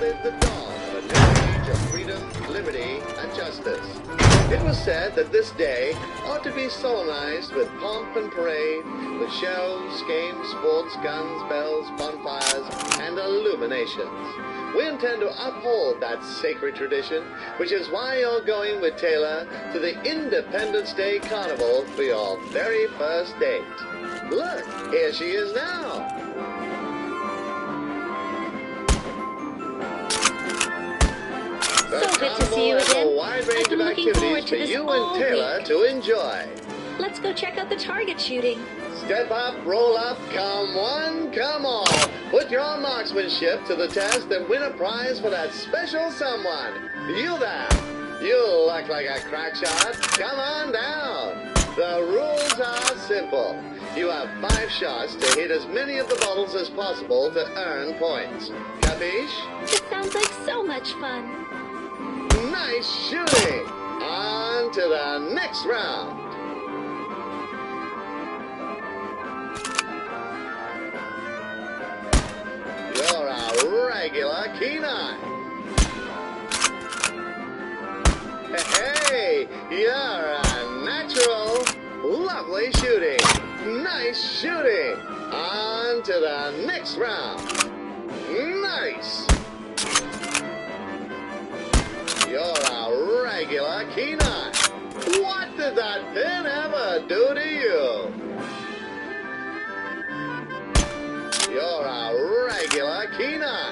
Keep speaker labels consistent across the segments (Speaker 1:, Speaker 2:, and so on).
Speaker 1: heralded the dawn of a new age of freedom, liberty, and justice. It was said that this day ought to be solemnized with pomp and parade, with shows, games, sports, guns, bells, bonfires, and illuminations. We intend to uphold that sacred tradition, which is why you're going with Taylor to the Independence Day Carnival for your very first date. Look, here she is now.
Speaker 2: So good to see you again.
Speaker 1: A wide range
Speaker 2: I've been
Speaker 1: of
Speaker 2: looking forward
Speaker 1: activities
Speaker 2: to
Speaker 1: for
Speaker 2: this
Speaker 1: you
Speaker 2: all
Speaker 1: and Taylor
Speaker 2: week.
Speaker 1: to enjoy.
Speaker 2: Let's go check out the target shooting.
Speaker 1: Step up, roll up, come one, come all. Put your marksmanship to the test and win a prize for that special someone. You there. You look like a crack shot. Come on down. The rules are simple. You have 5 shots to hit as many of the bottles as possible to earn points. Capiche?
Speaker 2: This sounds like so much fun.
Speaker 1: Nice shooting. On to the next round. You're a regular Kenai. Hey, you're a natural. Lovely shooting. Nice shooting. On to the next round. Nice. You're a regular Kenai. What did that pin ever do to you? You're a regular Kenai.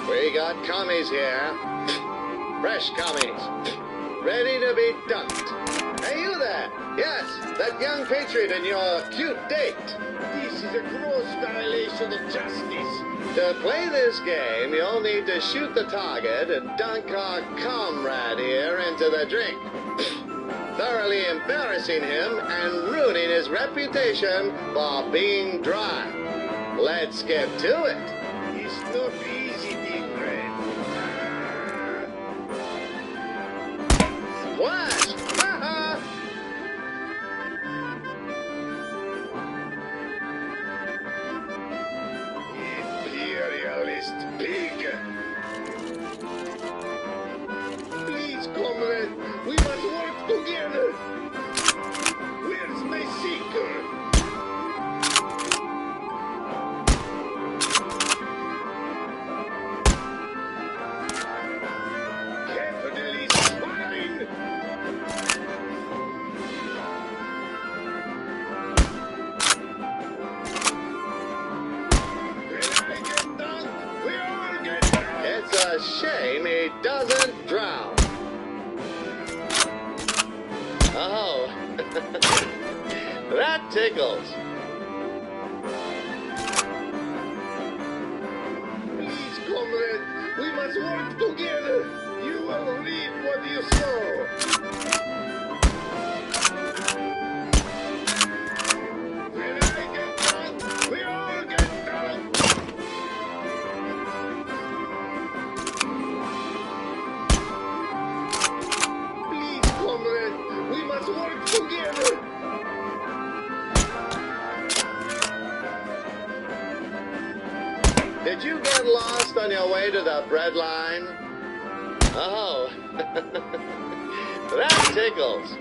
Speaker 1: We got commies here. Fresh commies. Ready to be dunked. Hey, you there. Yes, that young patriot and your cute date.
Speaker 3: This is a gross violation of justice.
Speaker 1: To play this game, you'll need to shoot the target and dunk our comrade here into the drink, thoroughly embarrassing him and ruining his reputation for being dry. Let's get to it.
Speaker 3: It's not easy being red.
Speaker 1: Splash! Ha-ha!
Speaker 3: Imperialist pig. Please, comrade, we must work together. Where's my seeker? Capitalist swine! When I get dunked, we all get dunked.
Speaker 1: It's a shame he doesn't drown. Oh, that tickles.
Speaker 3: Please, comrade, we must work together. You will reap what you sow. When I get dunked, we all get dunked. Please, comrade, we must work together.
Speaker 1: Did you get lost on your way to the bread line? Oh, that tickles.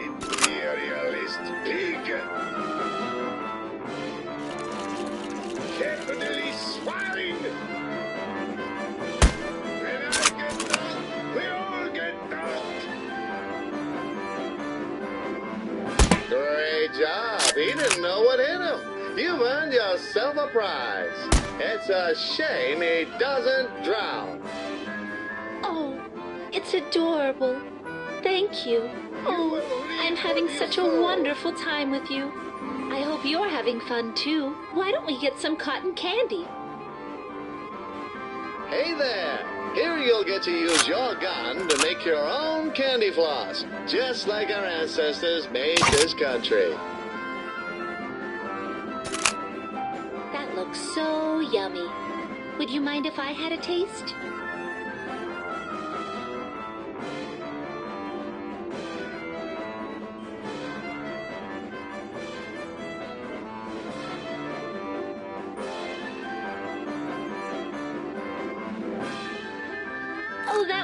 Speaker 3: Imperialist pig. Capitalist swine. When I get dunked, we all get dunked.
Speaker 1: Great job. He didn't know what hit him. You've earned yourself a prize. It's a shame he doesn't drown.
Speaker 2: Oh, it's adorable. Thank you. Oh, I'm having such a wonderful time with you. I hope you're having fun too. Why don't we get some cotton candy?
Speaker 1: Hey there. Here you'll get to use your gun to make your own candy floss, just like our ancestors made this country.
Speaker 2: That looks so yummy. Would you mind if I had a taste?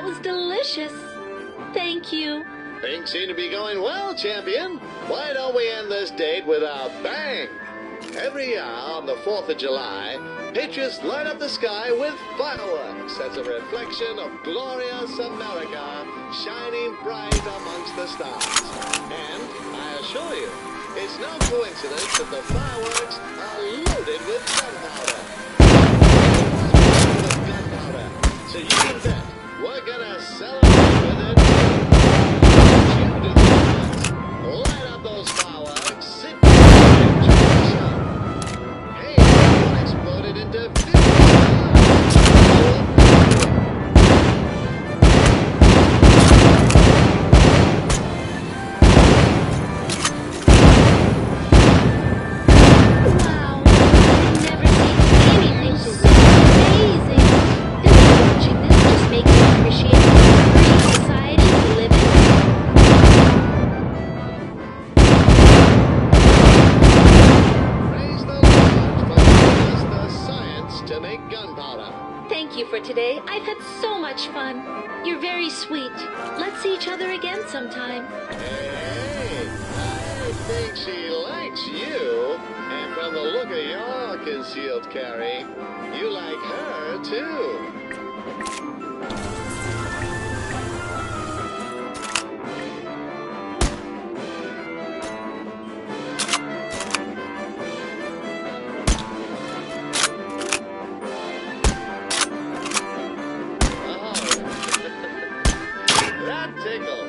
Speaker 2: That was delicious. Thank you.
Speaker 1: Things seem to be going well, champion. Why don't we end this date with a bang? Every year on the 4th of July, patriots light up the sky with fireworks as a reflection of glorious America shining bright amongst the stars. And I assure you, it's no coincidence that the fireworks are loaded with gunpowder. So you can bet we're gonna celebrate with it. You do this. Light up those fireworks. Sit down and enjoy the show. Hey, it exploded into 50
Speaker 2: Wow, I've never seen anything so amazing. Watching this just makes me appreciate the free society we live in.
Speaker 1: Praise the Lord for giving us the science to make gunpowder.
Speaker 2: Thank you for today. I've had so much fun. You're very sweet. Let's see each other again sometime.
Speaker 1: Hey, I think she likes you. And from the look of your concealed carry, you like her too. That tickles.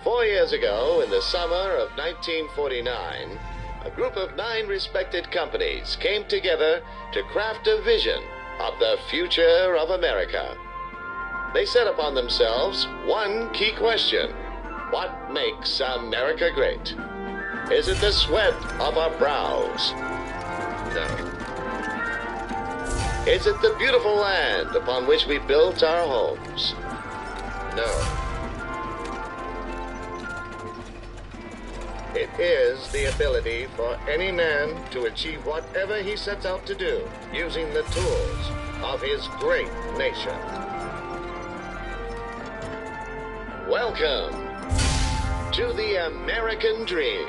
Speaker 1: Four years ago, in the summer of 1949, a group of 9 respected companies came together to craft a vision of the future of America. They set upon themselves one key question: what makes America great? Is it the sweat of our brows? No. Is it the beautiful land upon which we built our homes? No. It is the ability for any man to achieve whatever he sets out to do using the tools of his great nation. Welcome to the American Dream.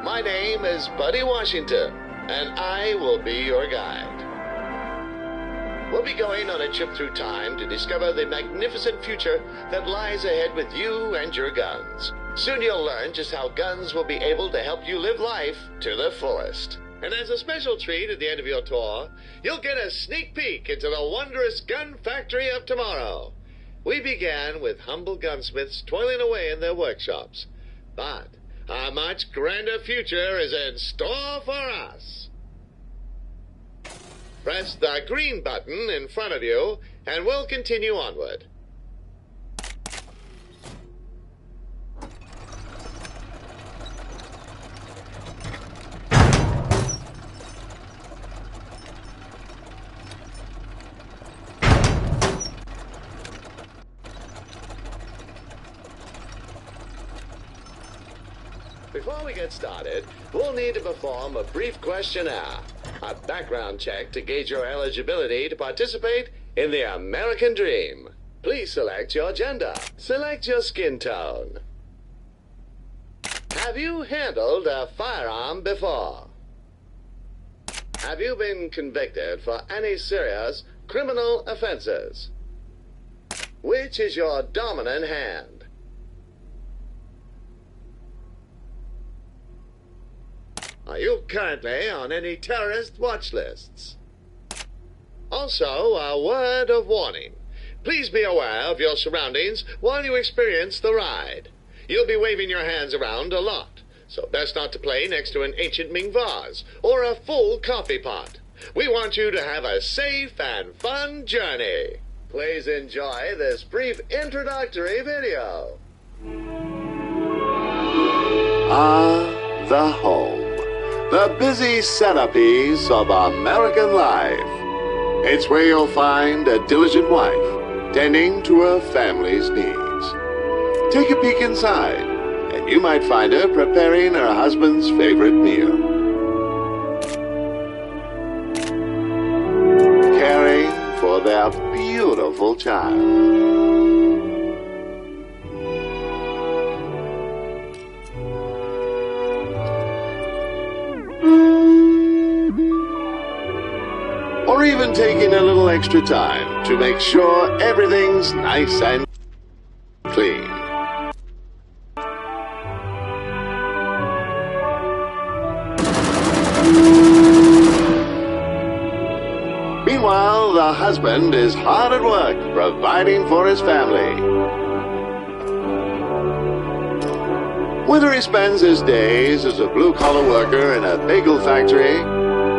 Speaker 1: My name is Buddy Washington, and I will be your guide. We'll be going on a trip through time to discover the magnificent future that lies ahead with you and your guns. Soon you'll learn just how guns will be able to help you live life to the fullest. And as a special treat at the end of your tour, you'll get a sneak peek into the wondrous gun factory of tomorrow. We began with humble gunsmiths toiling away in their workshops. But a much grander future is in store for us. Press the green button in front of you, and we'll continue onward. Before we get started, we'll need to perform a brief questionnaire, a background check to gauge your eligibility to participate in the American Dream. Please select your gender. Select your skin tone. Have you handled a firearm before? Have you been convicted for any serious criminal offenses? Which is your dominant hand? Are you currently on any terrorist watch lists? Also, a word of warning. Please be aware of your surroundings while you experience the ride. You'll be waving your hands around a lot, so best not to play next to an ancient Ming vase or a full coffee pot. We want you to have a safe and fun journey. Please enjoy this brief introductory video. The home. The busy centerpiece of American life. It's where you'll find a diligent wife tending to her family's needs. Take a peek inside, and you might find her preparing her husband's favorite meal. Caring for their beautiful child. Or even taking a little extra time to make sure everything's nice and clean. Meanwhile, the husband is hard at work providing for his family. Whether he spends his days as a blue-collar worker in a bagel factory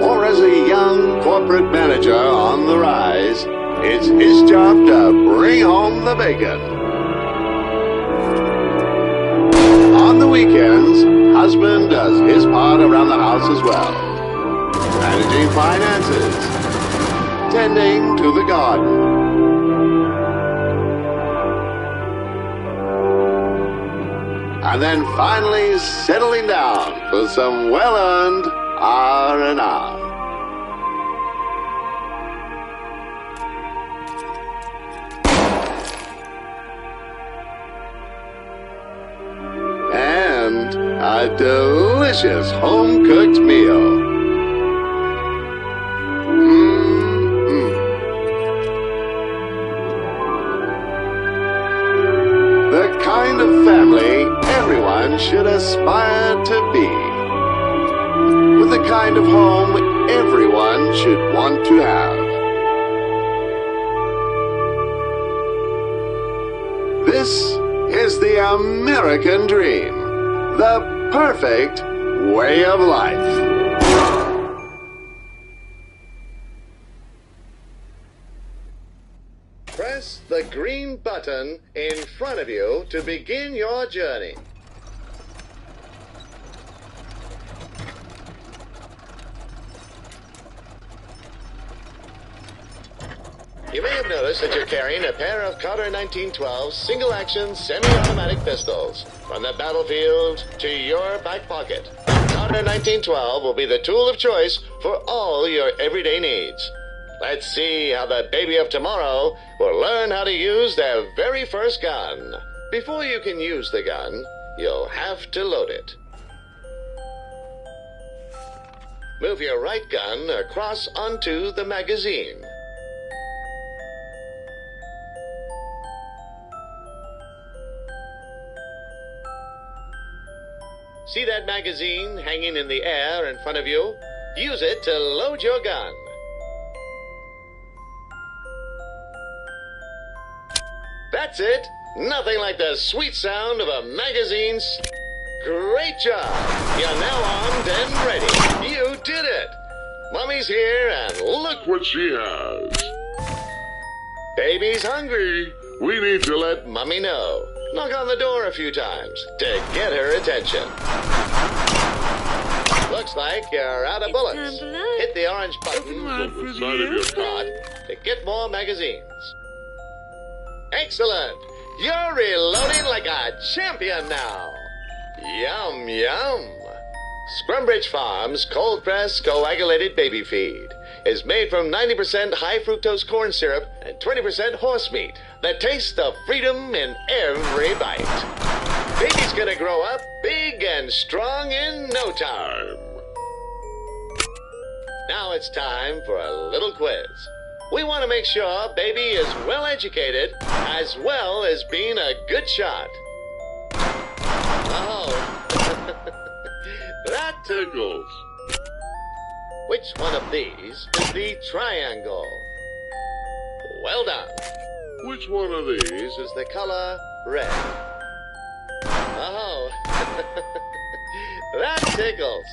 Speaker 1: or as a young corporate manager on the rise, it's his job to bring home the bacon. On the weekends, husband does his part around the house as well. Managing finances, tending to the garden. And then finally settling down for some well-earned R&R. And a delicious home-cooked meal. The kind of family everyone should aspire to be. With the kind of home everyone should want to have. This is the American Dream, the perfect way of life. Press the green button in front of you to begin your journey. You may have noticed that you're carrying a pair of Carter 1912 single-action semi-automatic pistols. From the battlefield to your back pocket, Carter 1912 will be the tool of choice for all your everyday needs. Let's see how the baby of tomorrow will learn how to use their very first gun. Before you can use the gun, you'll have to load it. Move your right gun across onto the magazine. See that magazine hanging in the air in front of you? Use it to load your gun. That's it. Nothing like the sweet sound of a magazine. Great job. You're now armed and ready. You did it. Mommy's here, and look what she has. Baby's hungry. We need to let Mommy know. Knock on the door a few times to get her attention. Looks like you're out of bullets. Hit the orange button on the side of your cot to get more magazines. Excellent. You're reloading like a champion now. Yum, yum. Scrumbridge Farms cold-pressed coagulated baby feed is made from 90% high-fructose corn syrup and 20% horse meat that tastes of freedom in every bite. Baby's gonna grow up big and strong in no time. Now it's time for a little quiz. We want to make sure baby is well educated as well as being a good shot. Oh, that tickles. Which one of these is the triangle? Well done. Which one of these is the color red? Oh, that tickles.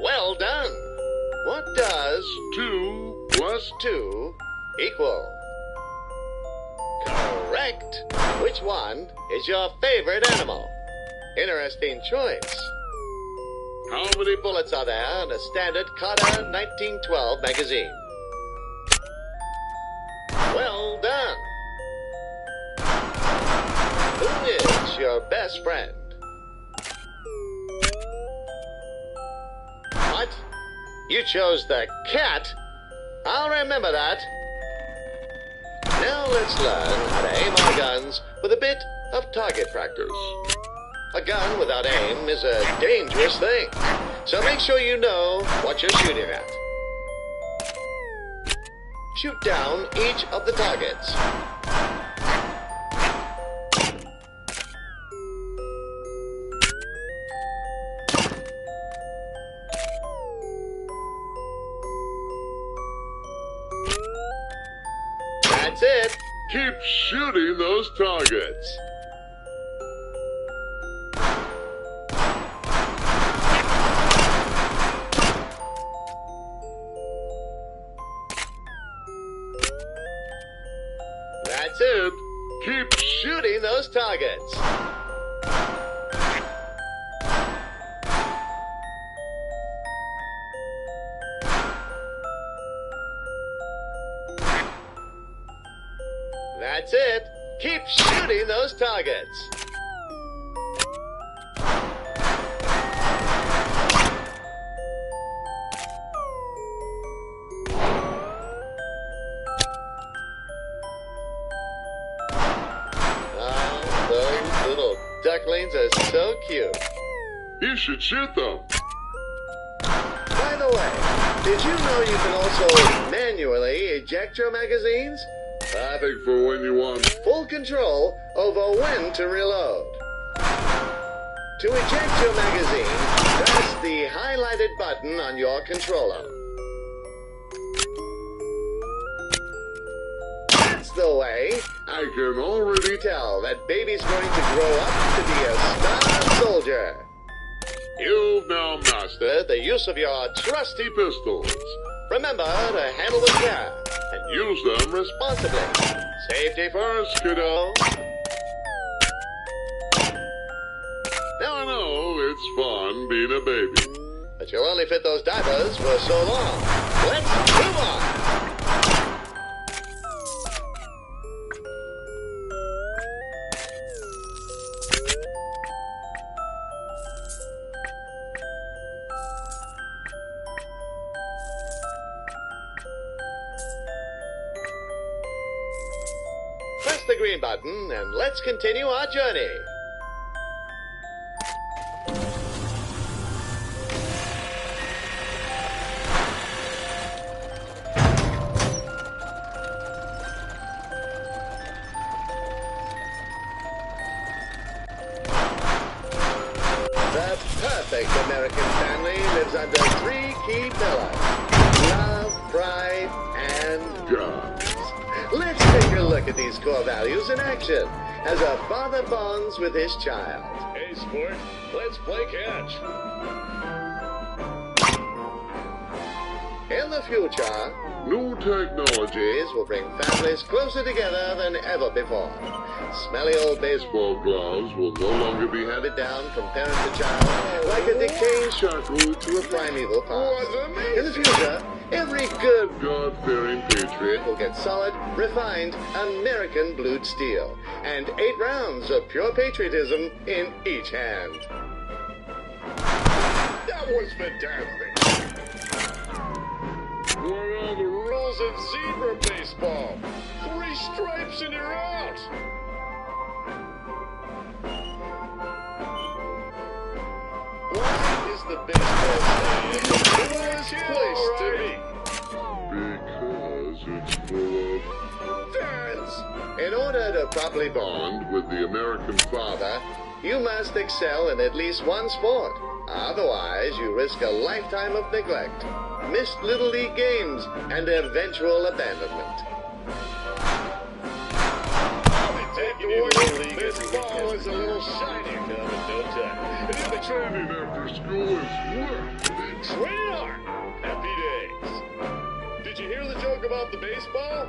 Speaker 1: Well done. What does 2 plus 2 equal? Correct. Which one is your favorite animal? Interesting choice. How many bullets are there in a standard Carter 1912 magazine? Well done. Who is your best friend? What? You chose the cat? I'll remember that. Now let's learn how to aim our guns with a bit of target practice. A gun without aim is a dangerous thing, so make sure you know what you're shooting at. Shoot down each of the targets. That's it. Keep shooting those targets. That's it. Keep shooting those targets. That's it. Keep shooting those targets. Those little ducklings are so cute. You should shoot them. By the way, did you know you can also manually eject your magazines? Perfect for when you want full control over when to reload. To eject your magazine, press the highlighted button on your controller. That's the way. I can already tell that baby's going to grow up to be a star soldier. You've now mastered the use of your trusty pistols. Remember to handle with care and use them responsibly. Safety first, kiddo. Now I know it's fun being a baby, but you'll only fit those diapers for so long. Let's move on. Press the green button and let's continue our journey. The perfect American family lives under three key pillars: love, pride, and guns. Let's take a look at these core values in action as a father bonds with his child.
Speaker 3: Hey, sport, let's play catch.
Speaker 1: In the future,
Speaker 3: New technology
Speaker 1: will bring families closer together than ever before. Smelly old baseball
Speaker 3: gloves will no longer be
Speaker 1: handed down from parent to child like a decaying shackle to a primeval past. In the future, every good
Speaker 3: God-fearing patriot
Speaker 1: will get solid, refined, American blued steel, and 8 rounds of pure patriotism in each hand.
Speaker 3: That was fantastic. What are the rules of zebra baseball? 3 stripes and you're out. Why is the baseball stadium the coolest place to be? Because it's full of fans.
Speaker 1: In order to properly
Speaker 3: Bond with the American father.
Speaker 1: you must excel in at least one sport. Otherwise, you risk a lifetime of neglect, missed Little League games, and eventual abandonment.
Speaker 3: This ball is a little shiny. Come in no time. And if the training after school is work, training hard. Happy days. Did you hear the joke about the baseball?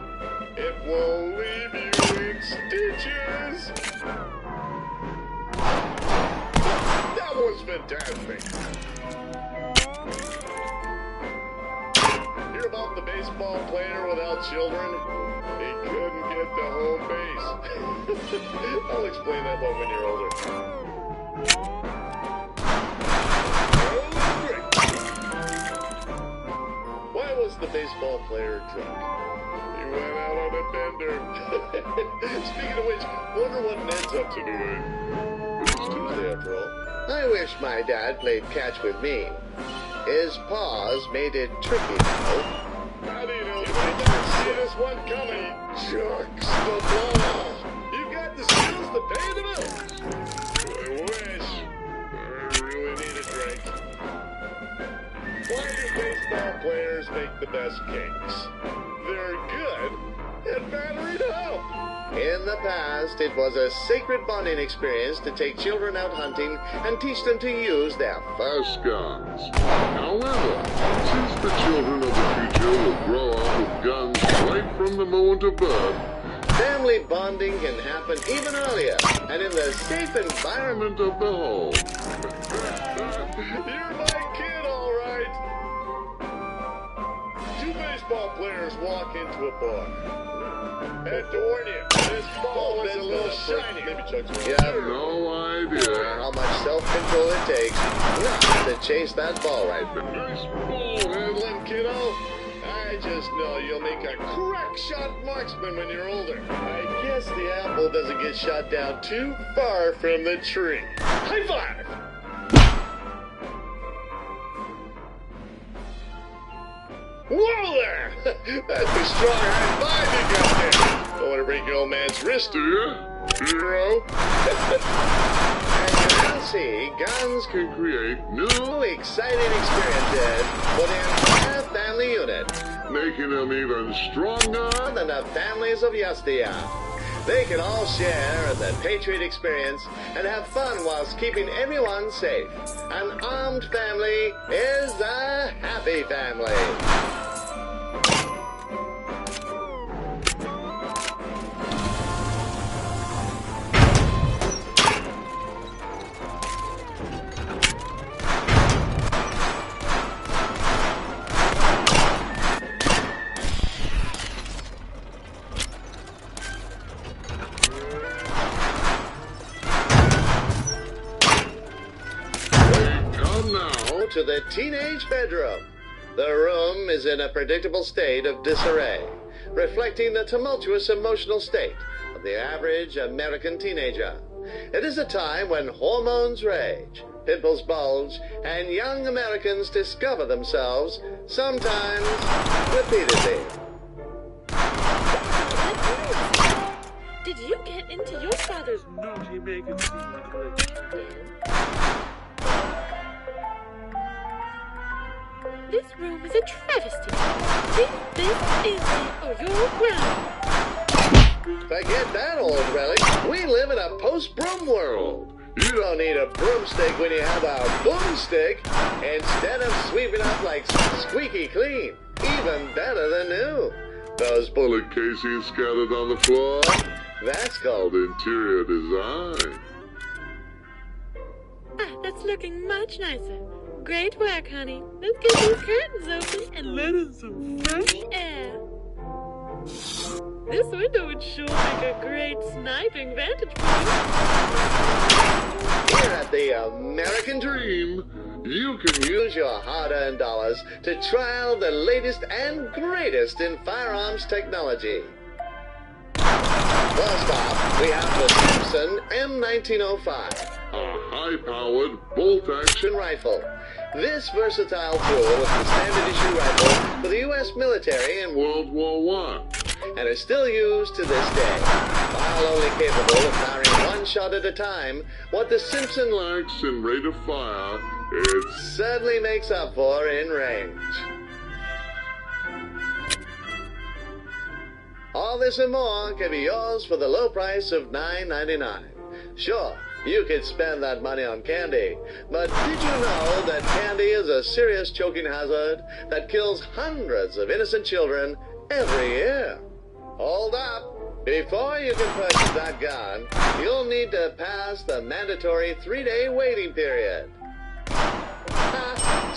Speaker 3: It will leave you in stitches. That was fantastic. Hear about the baseball player without children? He couldn't get to home base. I'll explain that one when you're older. Why was the baseball player drunk? He went out on a bender. Speaking of which, wonder what Ned's up to doing. It's Tuesday after all.
Speaker 1: I wish my dad played catch with me. His paws made it tricky, though.
Speaker 3: How do you know? You might not see this one coming. Jerks the ball. You've got the skills to pay the bills. I wish. I really need a drink. Why do baseball players make the best cakes? They're good at battery up.
Speaker 1: In the past, it was a sacred bonding experience to take children out hunting and teach them to use their
Speaker 3: fast guns. However, since the children of the future will grow up with guns right from the moment of birth,
Speaker 1: family bonding can happen even earlier and in the safe environment of the home.
Speaker 3: You're my kid, all right. 2 baseball players walk into a bar. Had to warn you, this ball is a little shiny. Maybe Chuck's
Speaker 1: You have
Speaker 3: no idea
Speaker 1: how much self-control it takes not to chase that ball right.
Speaker 3: Nice ball handling, kiddo. I just know you'll make a crack shot marksman when you're older. I guess the apple doesn't get shot down too far from the tree. High five! Whoa there! That's a strong high five you got there. Don't want to break your old man's wrist, do you? Hero?
Speaker 1: As you can see, guns
Speaker 3: Can create new,
Speaker 1: exciting experiences for the entire family unit
Speaker 3: making them even stronger.
Speaker 1: than the families of yesteryear. They can all share in the Patriot experience and have fun whilst keeping everyone safe. An armed family is a happy family. To the teenage bedroom. The room is in a predictable state of disarray, reflecting the tumultuous emotional state of the average American teenager. It is a time when hormones rage, pimples bulge, and young Americans discover themselves, sometimes repeatedly.
Speaker 4: Did you get into your father's naughty making scene? This room is a travesty. Leave this inside or you're grounded.
Speaker 1: Forget that, old relic. We live in a post-broom world. You don't need a broomstick when you have a boomstick. Instead of sweeping up like squeaky clean, even better than new. Those bullet casings scattered on the floor, that's called interior design.
Speaker 4: Ah, that's looking much nicer. Great work, honey. Let's get these curtains open and let in some fresh air. This window would sure make a great sniping vantage point.
Speaker 1: Here at the American Dream, you can use your hard-earned dollars to try out the latest and greatest in firearms technology. First off, we have the Simpson M1905. A high-powered bolt-action rifle. This versatile tool was the standard issue rifle for the U.S. military in World War I, and is still used to this day. While only capable of firing one shot at a time, what the Simpson lacks in rate of fire, it certainly makes up for in range. All this and more can be yours for the low price of $9.99. Sure, you could spend that money on candy, but did you know that candy is a serious choking hazard that kills hundreds of innocent children every year? Hold up. Before you can purchase that gun, you'll need to pass the mandatory 3-day waiting period.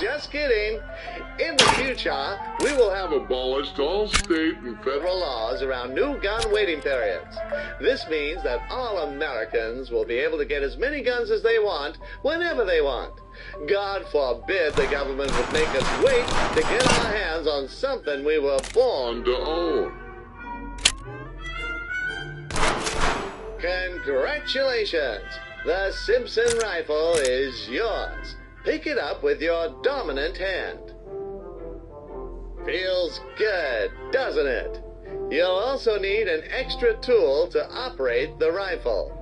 Speaker 1: Just kidding. In the future, we will have abolished all state and federal laws around new gun waiting periods. This means that all Americans will be able to get as many guns as they want, whenever they want. God forbid the government would make us wait to get our hands on something we were born to own. Congratulations! The Simpson rifle is yours. Pick it up with your dominant hand. Feels good, doesn't it? You'll also need an extra tool to operate the rifle.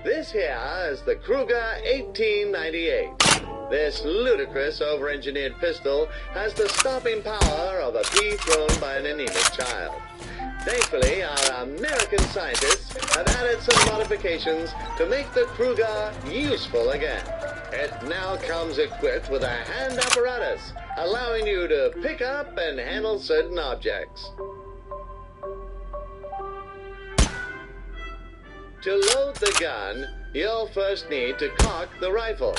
Speaker 1: This here is the Kruger 1898. This ludicrous over-engineered pistol has the stopping power of a pea thrown by an anemic child. Thankfully, our American scientists have added some modifications to make the Kruger useful again. It now comes equipped with a hand apparatus, allowing you to pick up and handle certain objects. To load the gun, you'll first need to cock the rifle.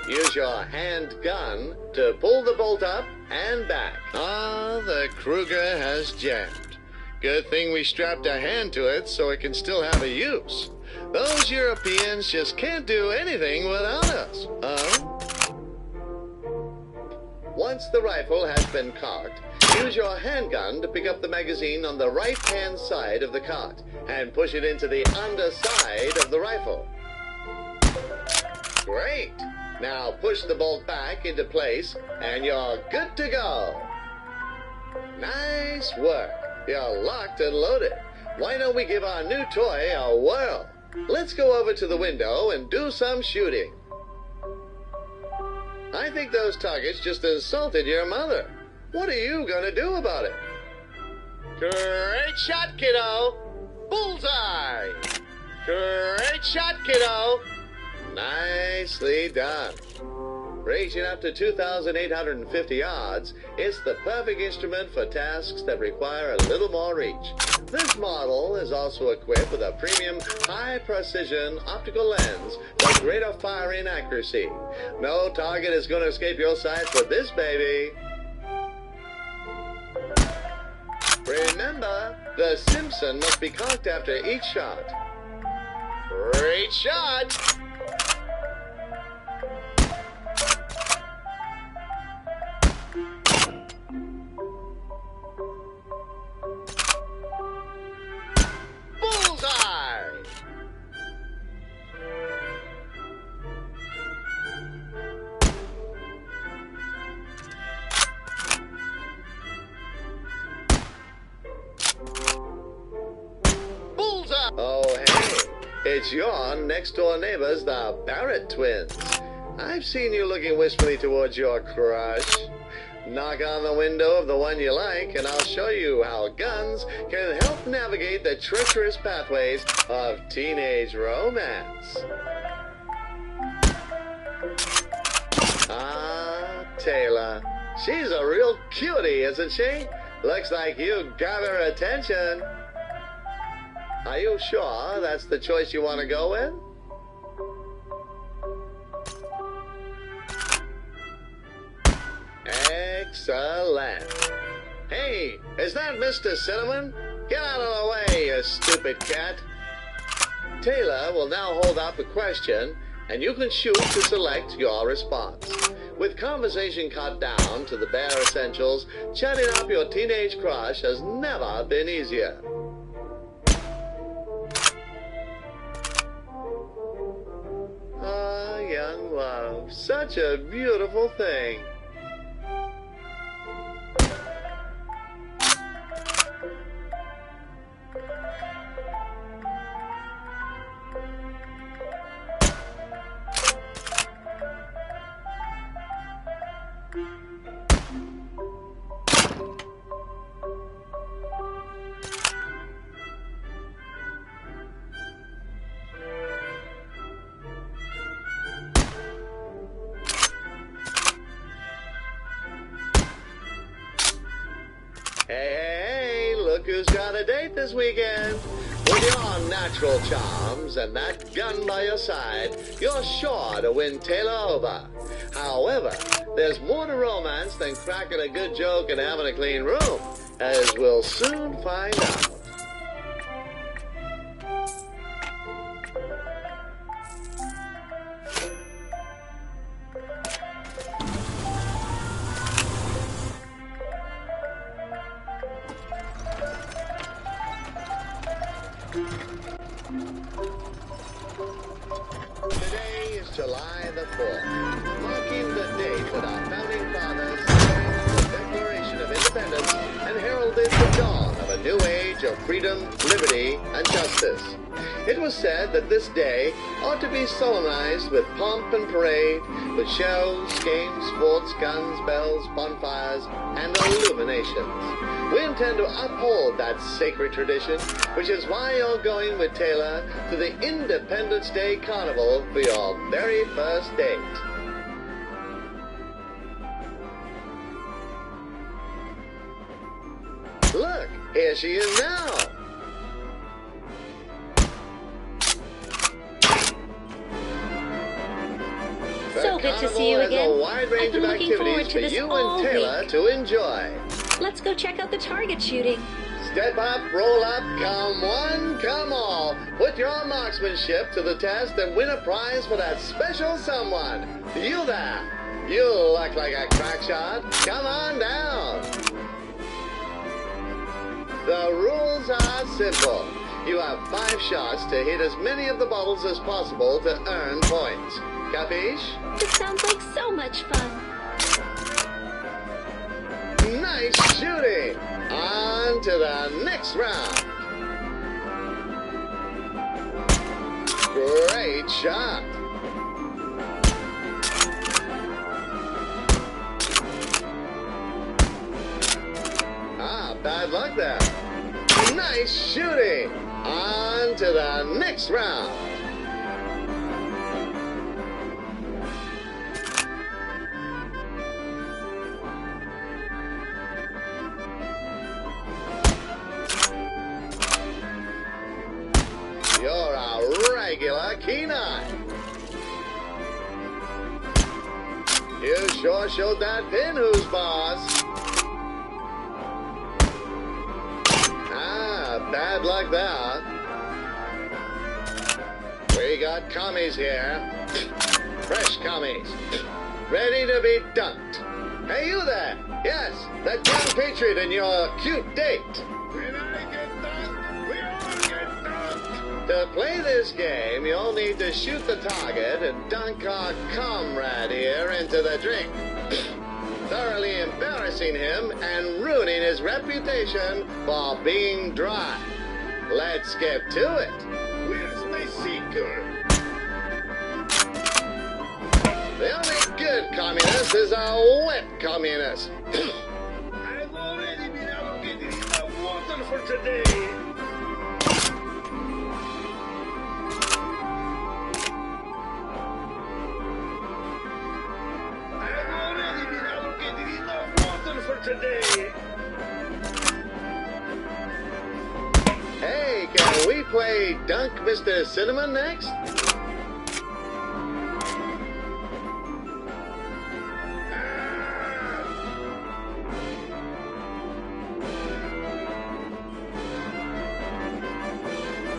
Speaker 1: Use your hand gun to pull the bolt up and back. Ah, the Kruger has jammed. Good thing we strapped a hand to it so it can still have a use. Those Europeans just can't do anything without us, huh? Once the rifle has been cocked, use your handgun to pick up the magazine on the right-hand side of the cart and push it into the underside of the rifle. Great! Now push the bolt back into place and you're good to go. Nice work. You're locked and loaded. Why don't we give our new toy a whirl? Let's go over to the window and do some shooting. I think those targets just insulted your mother. What are you going to do about it? Great shot, kiddo. Bullseye. Great shot, kiddo. Nicely done. Reaching up to 2,850 yards, it's the perfect instrument for tasks that require a little more reach. This model is also equipped with a premium high-precision optical lens for greater firing accuracy. No target is going to escape your sights with this baby. Remember, the Simpson must be cocked after each shot. Great shot! Oh, hey, it's your next-door neighbors, the Barrett twins. I've seen you looking wistfully towards your crush. Knock on the window of the one you like, and I'll show you how guns can help navigate the treacherous pathways of teenage romance. Ah, Taylor. She's a real cutie, isn't she? Looks like you got her attention. Are you sure that's the choice you want to go with? Excellent. Hey, is that Mr. Cinnamon? Get out of the way, you stupid cat. Taylor will now hold up a question, and you can shoot to select your response. With conversation cut down to the bare essentials, chatting up your teenage crush has never been easier. Ah, young love, such a beautiful thing. Hey, look who's got a date this weekend. With your natural charms and that gun by your side, you're sure to win Taylor over. However, there's more to romance than cracking a good joke and having a clean room, as we'll soon find out. Today is July the 4th, marking the date that our founding fathers signed the Declaration of Independence and heralded the dawn of a new age of freedom, liberty, and justice. It was said that this day ought to be solemnized with pomp and parade, with shows, games, sports, guns, bells, bonfires, and illuminations. We intend to uphold that sacred tradition, which is why you're going with Taylor to the Independence Day Carnival for your very first date. Look, here she is now.
Speaker 2: So good to see you again.
Speaker 1: A wide range
Speaker 2: I've been
Speaker 1: of
Speaker 2: looking forward
Speaker 1: activities
Speaker 2: to
Speaker 1: for
Speaker 2: this
Speaker 1: you
Speaker 2: all
Speaker 1: and Taylor
Speaker 2: week.
Speaker 1: to enjoy.
Speaker 2: Let's go check out the target shooting.
Speaker 1: Step up, roll up, come one, come all. Put your marksmanship to the test and win a prize for that special someone. You there. You look like a crack shot. Come on down. The rules are simple. You have 5 shots to hit as many of the bottles as possible to earn points. Capiche?
Speaker 2: This sounds like so much fun.
Speaker 1: Nice shooting! On to the next round. Great shot. Ah, bad luck there. Nice shooting. On to the next round. You're a regular keen-eye. You sure showed that pin who's boss. Ah, bad luck there. We got commies here. Fresh commies. Ready to be dunked. Hey, you there. Yes, that young patriot and your cute date.
Speaker 3: When I get dunked, we all get dunked.
Speaker 1: To play this game, you'll need to shoot the target and dunk our comrade here into the drink, thoroughly embarrassing him and ruining his reputation for being dry. Let's get to it.
Speaker 3: Where's my seeker?
Speaker 1: The only good communist is a wet communist.
Speaker 3: I've already been allocated enough water for today. I've already been allocated enough water for today.
Speaker 1: Hey, can we play Dunk Mr. Cinnamon next?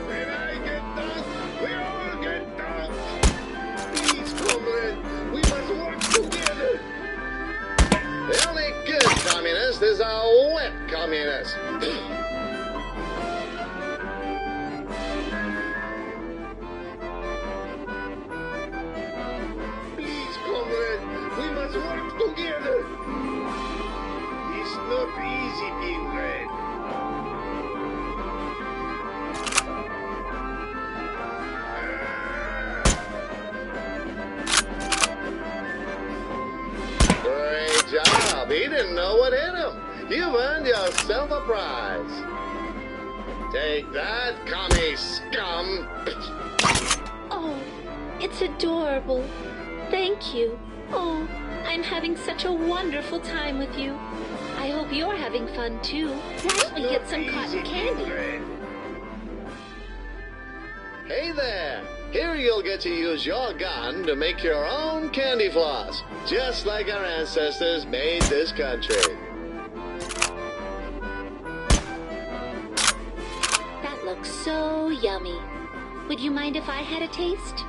Speaker 3: When I get dunked, we all get dunked. Please, comrade, we must work together.
Speaker 1: The only good communist is a wet communist.
Speaker 3: Please, comrade, we must work together. It's not easy being red.
Speaker 1: Great job. He didn't know what hit him. You've earned yourself a prize. Take that, commie scum.
Speaker 2: Oh, it's adorable. Thank you. Oh, I'm having such a wonderful time with you. I hope you're having fun too. Why don't we get some cotton candy?
Speaker 1: Hey there. Here you'll get to use your gun to make your own candy floss, just like our ancestors made this country.
Speaker 2: That looks so yummy. Would you mind if I had a taste?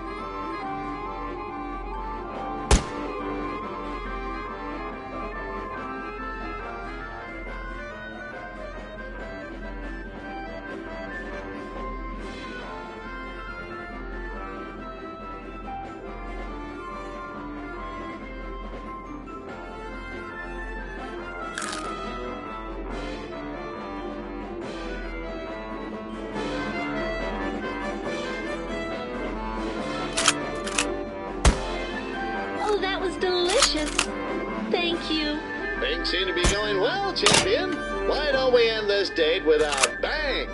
Speaker 2: Oh, that was delicious. Thank you.
Speaker 1: Things seem to be going well, champion. Why don't we end this date with a bang?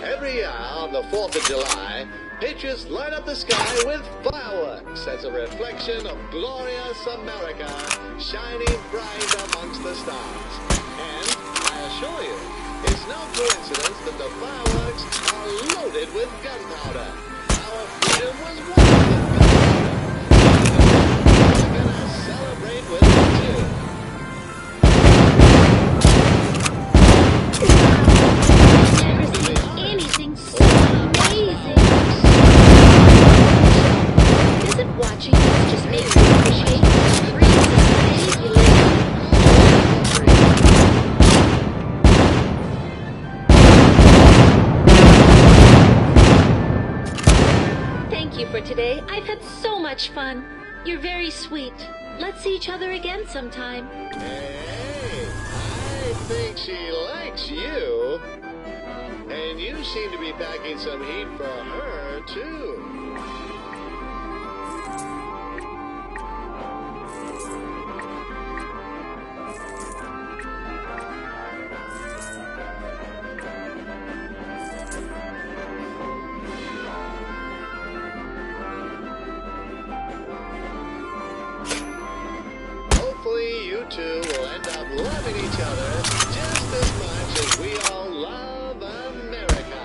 Speaker 1: Every year on the 4th of July, patriots light up the sky with fireworks as a reflection of glorious America shining bright amongst the stars. And I assure you, it's no coincidence that the fireworks are loaded with gunpowder. Our freedom was won with gunpowder. We're gonna celebrate with it too.
Speaker 2: I've never seen anything so amazing. Doesn't watching this just make you appreciate the free society you live in? Thank you for today. I've had so much fun. You're very sweet. Let's see each other again sometime.
Speaker 1: Hey, I think she likes you. And you seem to be packing some heat for her, too. Hopefully you two will end up loving each other just as much as we all love America.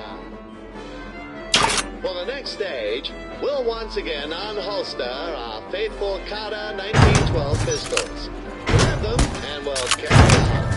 Speaker 1: For the next stage, we'll once again unholster our faithful Carter 1912 pistols. Grab them and we'll carry on.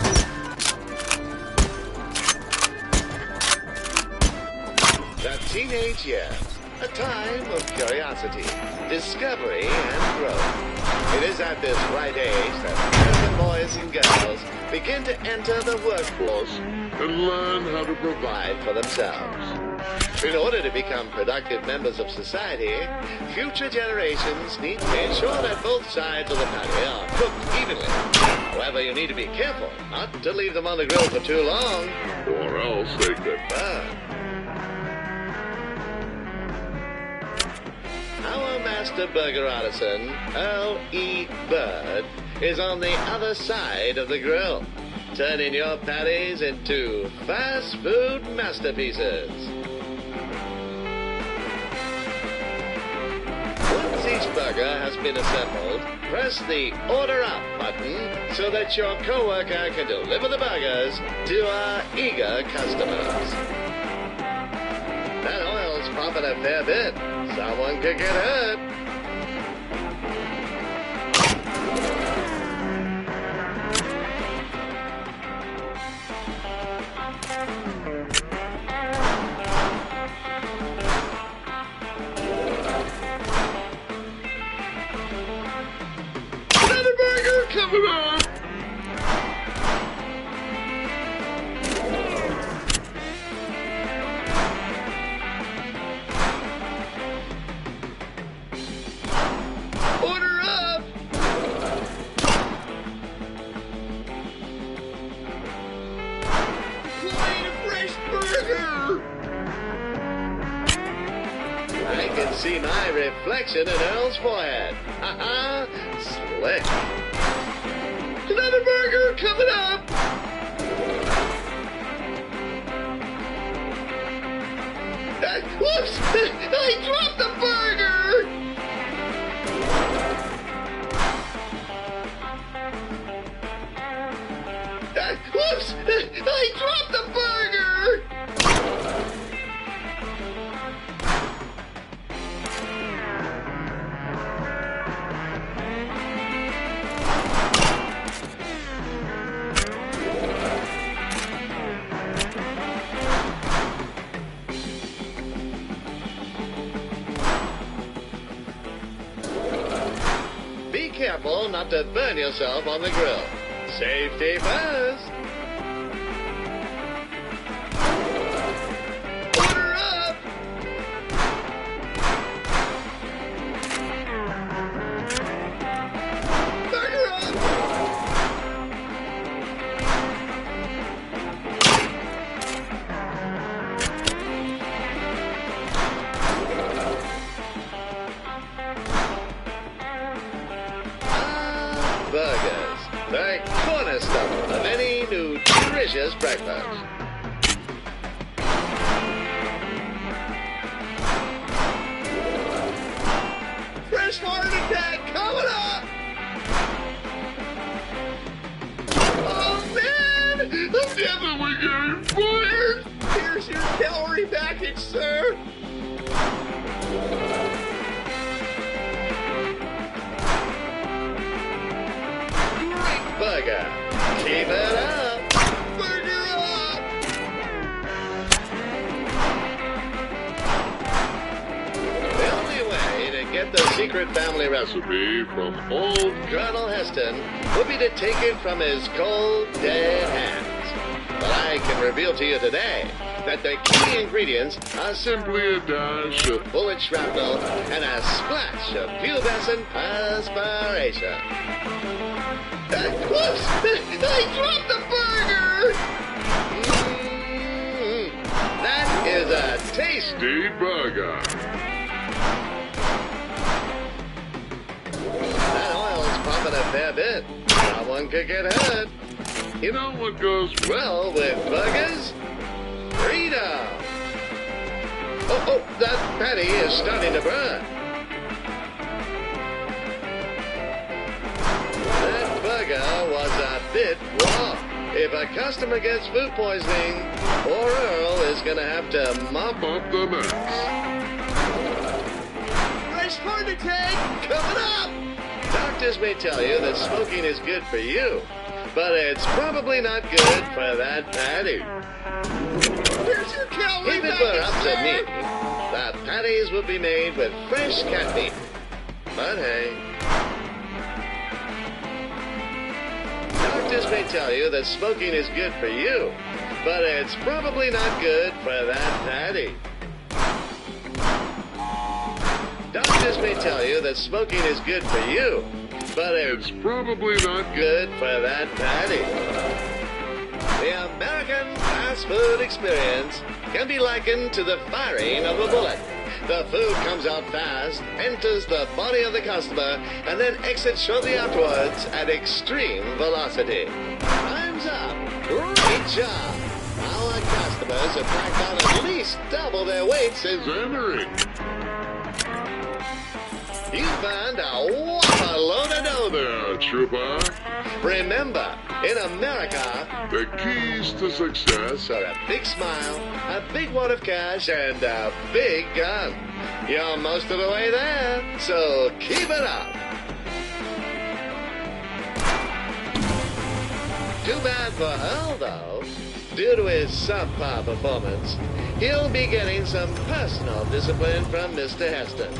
Speaker 1: The teenage years, a time of curiosity, discovery, and growth. It is at this right age that American boys and girls begin to enter the workforce and learn how to provide for themselves. In order to become productive members of society, future generations need to ensure that both sides of the patty are cooked evenly. However, you need to be careful not to leave them on the grill for too long, or else they could burn. Our master burger artisan, Earl E. Bird, is on the other side of the grill, turning your patties into fast food masterpieces. Once each burger has been assembled, press the Order Up button so that your coworker can deliver the burgers to our eager customers. That oil's pumping a fair bit. Someone could get hurt. Another burger coming on! Order up! Plain fresh burger! I can see my reflection in Earl's forehead. Ha-ha! Slick. Another burger coming up! Whoops! I dropped the burger! Whoops! I dropped the burger! Be careful not to burn yourself on the grill. Safety first. Order up! Burger up! Burgers, the cornerstone of any nutritious breakfast. Fresh heart attack coming up! Oh man, I'm definitely getting fired! Here's your calorie package, sir! Burger. Keep it up. Burger up. The only way to get the secret family recipe from old Colonel Heston would be to take it from his cold, dead hands. But I can reveal to you today that the key ingredients are simply a dash of bullet shrapnel and a splash of pubescent perspiration. Whoops! I dropped the burger! That is a tasty burger. That oil's pumping a fair bit. Someone could get hurt. You know what goes well with burgers? Freedom! Oh, that patty is starting to burn. That burger was a bit raw. If a customer gets food poisoning, poor Earl is gonna have to mop up the mess. Fresh heart attack coming up! Doctors may tell you that smoking is good for you, but it's probably not good for that patty. Where's your calorie? If it were up to me, the patties would be made with fresh cat meat. But hey, doctors may tell you that smoking is good for you, but it's probably not good for that patty. Doctors may tell you that smoking is good for you, but it's probably not good for that patty. The American fast food experience can be likened to the firing of a bullet. The food comes out fast, enters the body of the customer, and then exits shortly afterwards at extreme velocity. Time's up. Great job. Our customers have packed on at least double their weight since
Speaker 3: Entering.
Speaker 1: you've earned a whopper load of dough.
Speaker 3: There, Trooper.
Speaker 1: Remember, in America,
Speaker 3: The keys to success.
Speaker 1: are a big smile, a big wad of cash, and a big gun. You're most of the way there, so keep it up. Too bad for Earl, though. Due to his subpar performance, he'll be getting some personal discipline from Mr. Heston.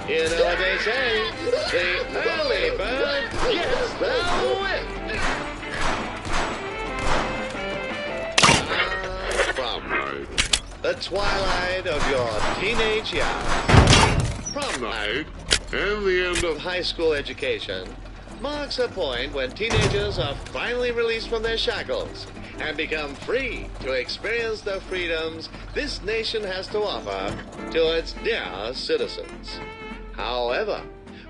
Speaker 1: You know what they say, the early bird gets the whip.
Speaker 3: Prom night.
Speaker 1: The twilight of your teenage years.
Speaker 3: Prom night. And the end of
Speaker 1: High school education marks a point when teenagers are finally released from their shackles and become free to experience the freedoms this nation has to offer to its dear citizens. However,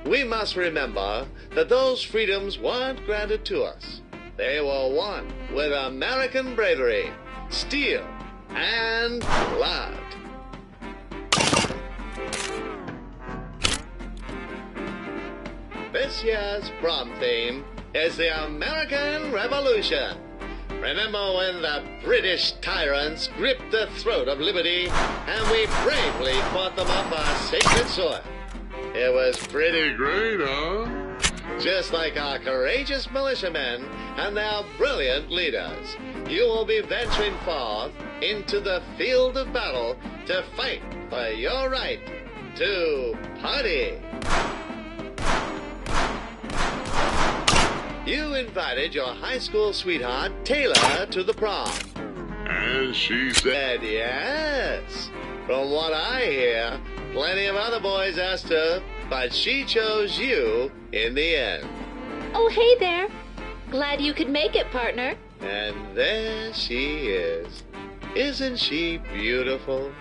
Speaker 1: we must remember that those freedoms weren't granted to us. They were won with American bravery, steel, and blood. This year's prom theme is the American Revolution. Remember when the British tyrants gripped the throat of liberty and we bravely fought them off our sacred soil? It was pretty
Speaker 3: great, huh?
Speaker 1: just like our courageous militiamen and their brilliant leaders. You will be venturing forth into the field of battle to fight for your right to party. You invited your high school sweetheart, Taylor, to the prom.
Speaker 3: And she said,
Speaker 1: Said yes. From what I hear, plenty of other boys asked her, but she chose you in the end.
Speaker 2: Oh, hey there. Glad you could make it, partner.
Speaker 1: And there she is. Isn't she beautiful?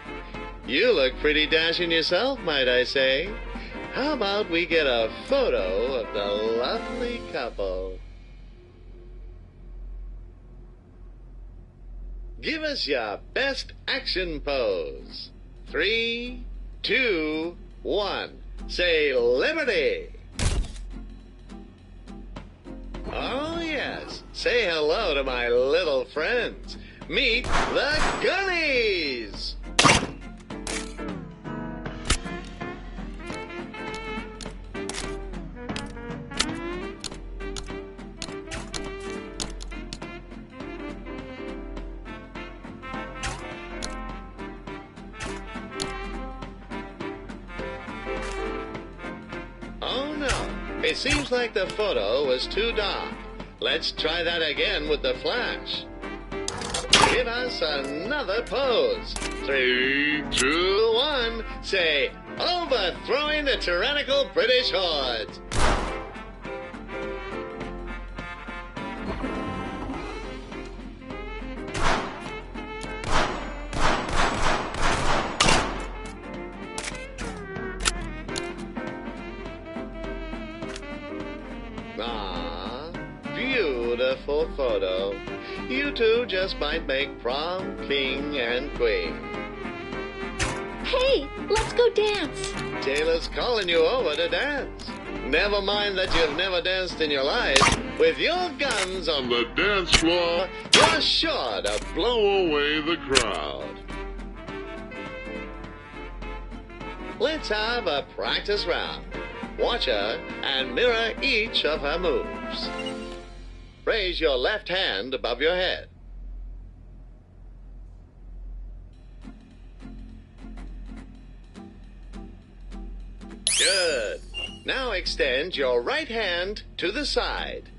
Speaker 1: You look pretty dashing yourself, might I say. How about we get a photo of the lovely couple? Give us your best action pose. 3, 2, 1. Say liberty. Oh, yes. Say hello to my little friends. Meet the Gunnies. Oh, no. It seems like the photo was too dark. Let's try that again with the flash. Give us another pose. 3, 2, 1. Say, overthrowing the tyrannical British hordes. Ah, beautiful photo. You two just might make prom king and queen.
Speaker 2: Hey, let's go dance.
Speaker 1: Taylor's calling you over to dance. Never mind that you've never danced in your life. With your guns on the dance floor, you're sure to blow away the crowd. Let's have a practice round. Watch her and mirror each of her moves. Raise your left hand above your head. Good. Now extend your right hand to the side.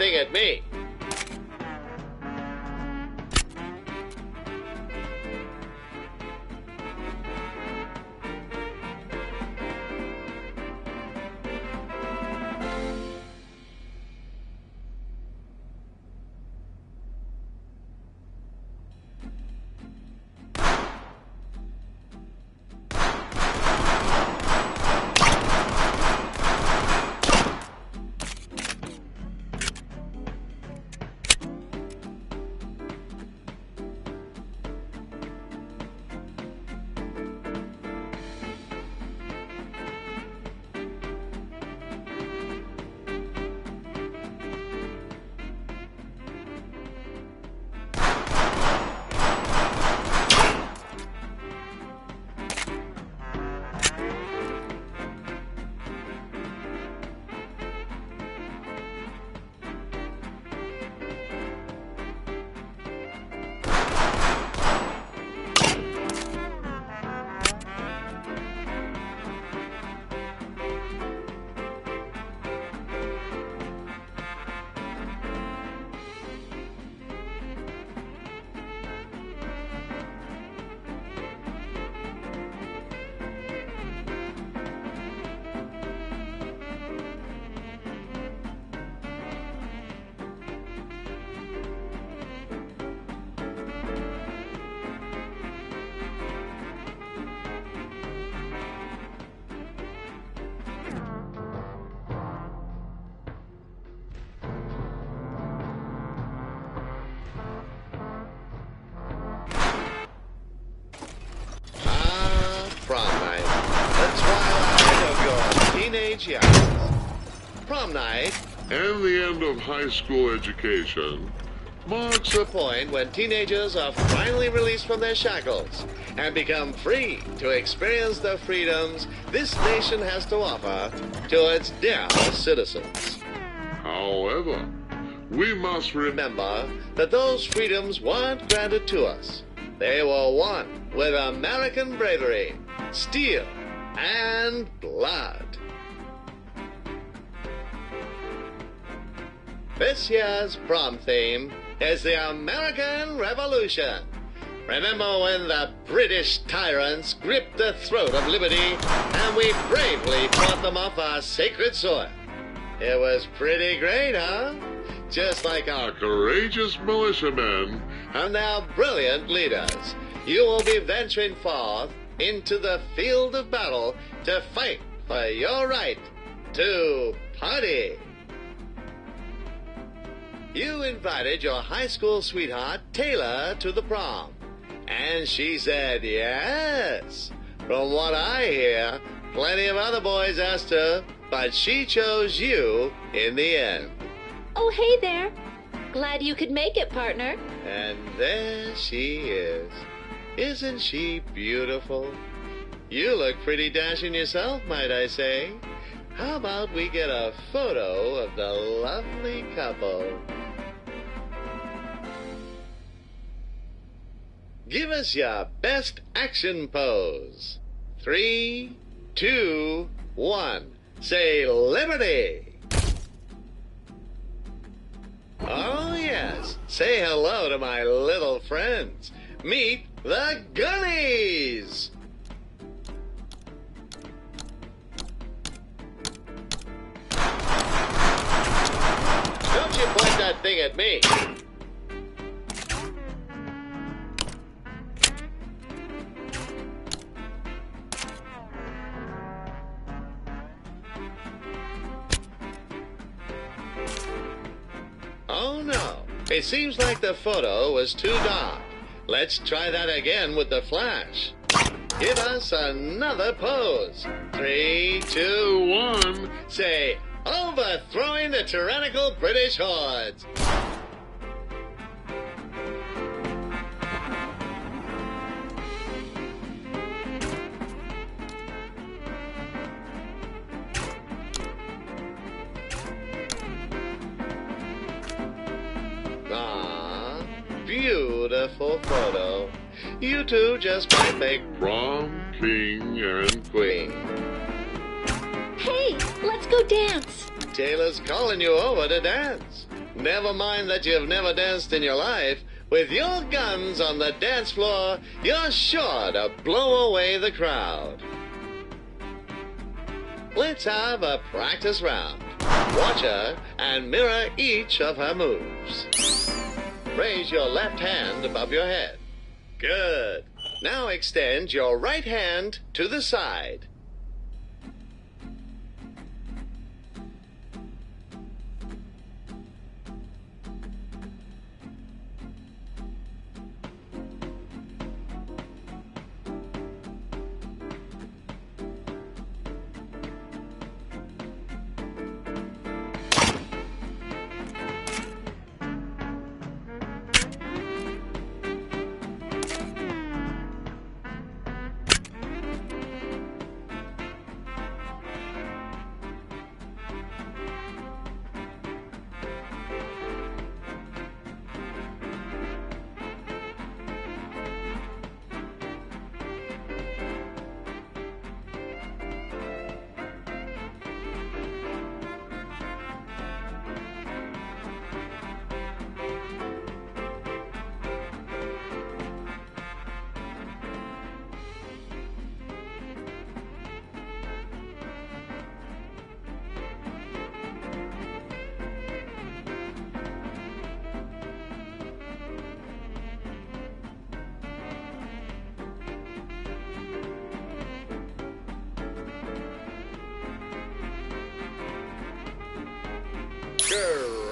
Speaker 1: thing at me. Prom night
Speaker 3: And the end of high school education
Speaker 1: marks the point when teenagers are finally released from their shackles and become free to experience the freedoms this nation has to offer to its dear citizens.
Speaker 3: However, we must
Speaker 1: Remember that those freedoms weren't granted to us. They were won with American bravery, steel, and blood. This year's prom theme is the American Revolution. Remember when the British tyrants gripped the throat of liberty and we bravely fought them off our sacred soil? It was pretty great, huh? Just like our
Speaker 3: courageous militiamen
Speaker 1: and our brilliant leaders, you will be venturing forth into the field of battle to fight for your right to party. You invited your high school sweetheart, Taylor, to the prom, and she said yes. From what I hear, plenty of other boys asked her, but she chose you in the end.
Speaker 2: Oh, hey there. Glad you could make it, partner.
Speaker 1: And there she is. Isn't she beautiful? You look pretty dashing yourself, might I say. How about we get a photo of the lovely couple? Give us your best action pose. 3, 2, 1. Say liberty. Oh, yes. Say hello to my little friends. Meet the Goonies. Don't you point that thing at me. Oh, no. It seems like the photo was too dark. Let's try that again with the flash. Give us another pose. 3, 2, 1. Say, overthrowing the tyrannical British hordes. Beautiful photo. You two just might make
Speaker 3: prom king and
Speaker 1: queen.
Speaker 2: Hey, let's go dance.
Speaker 1: Taylor's calling you over to dance. Never mind that you've never danced in your life. With your guns on the dance floor, you're sure to blow away the crowd. Let's have a practice round. Watch her and mirror each of her moves. Raise your left hand above your head. Good. Now extend your right hand to the side.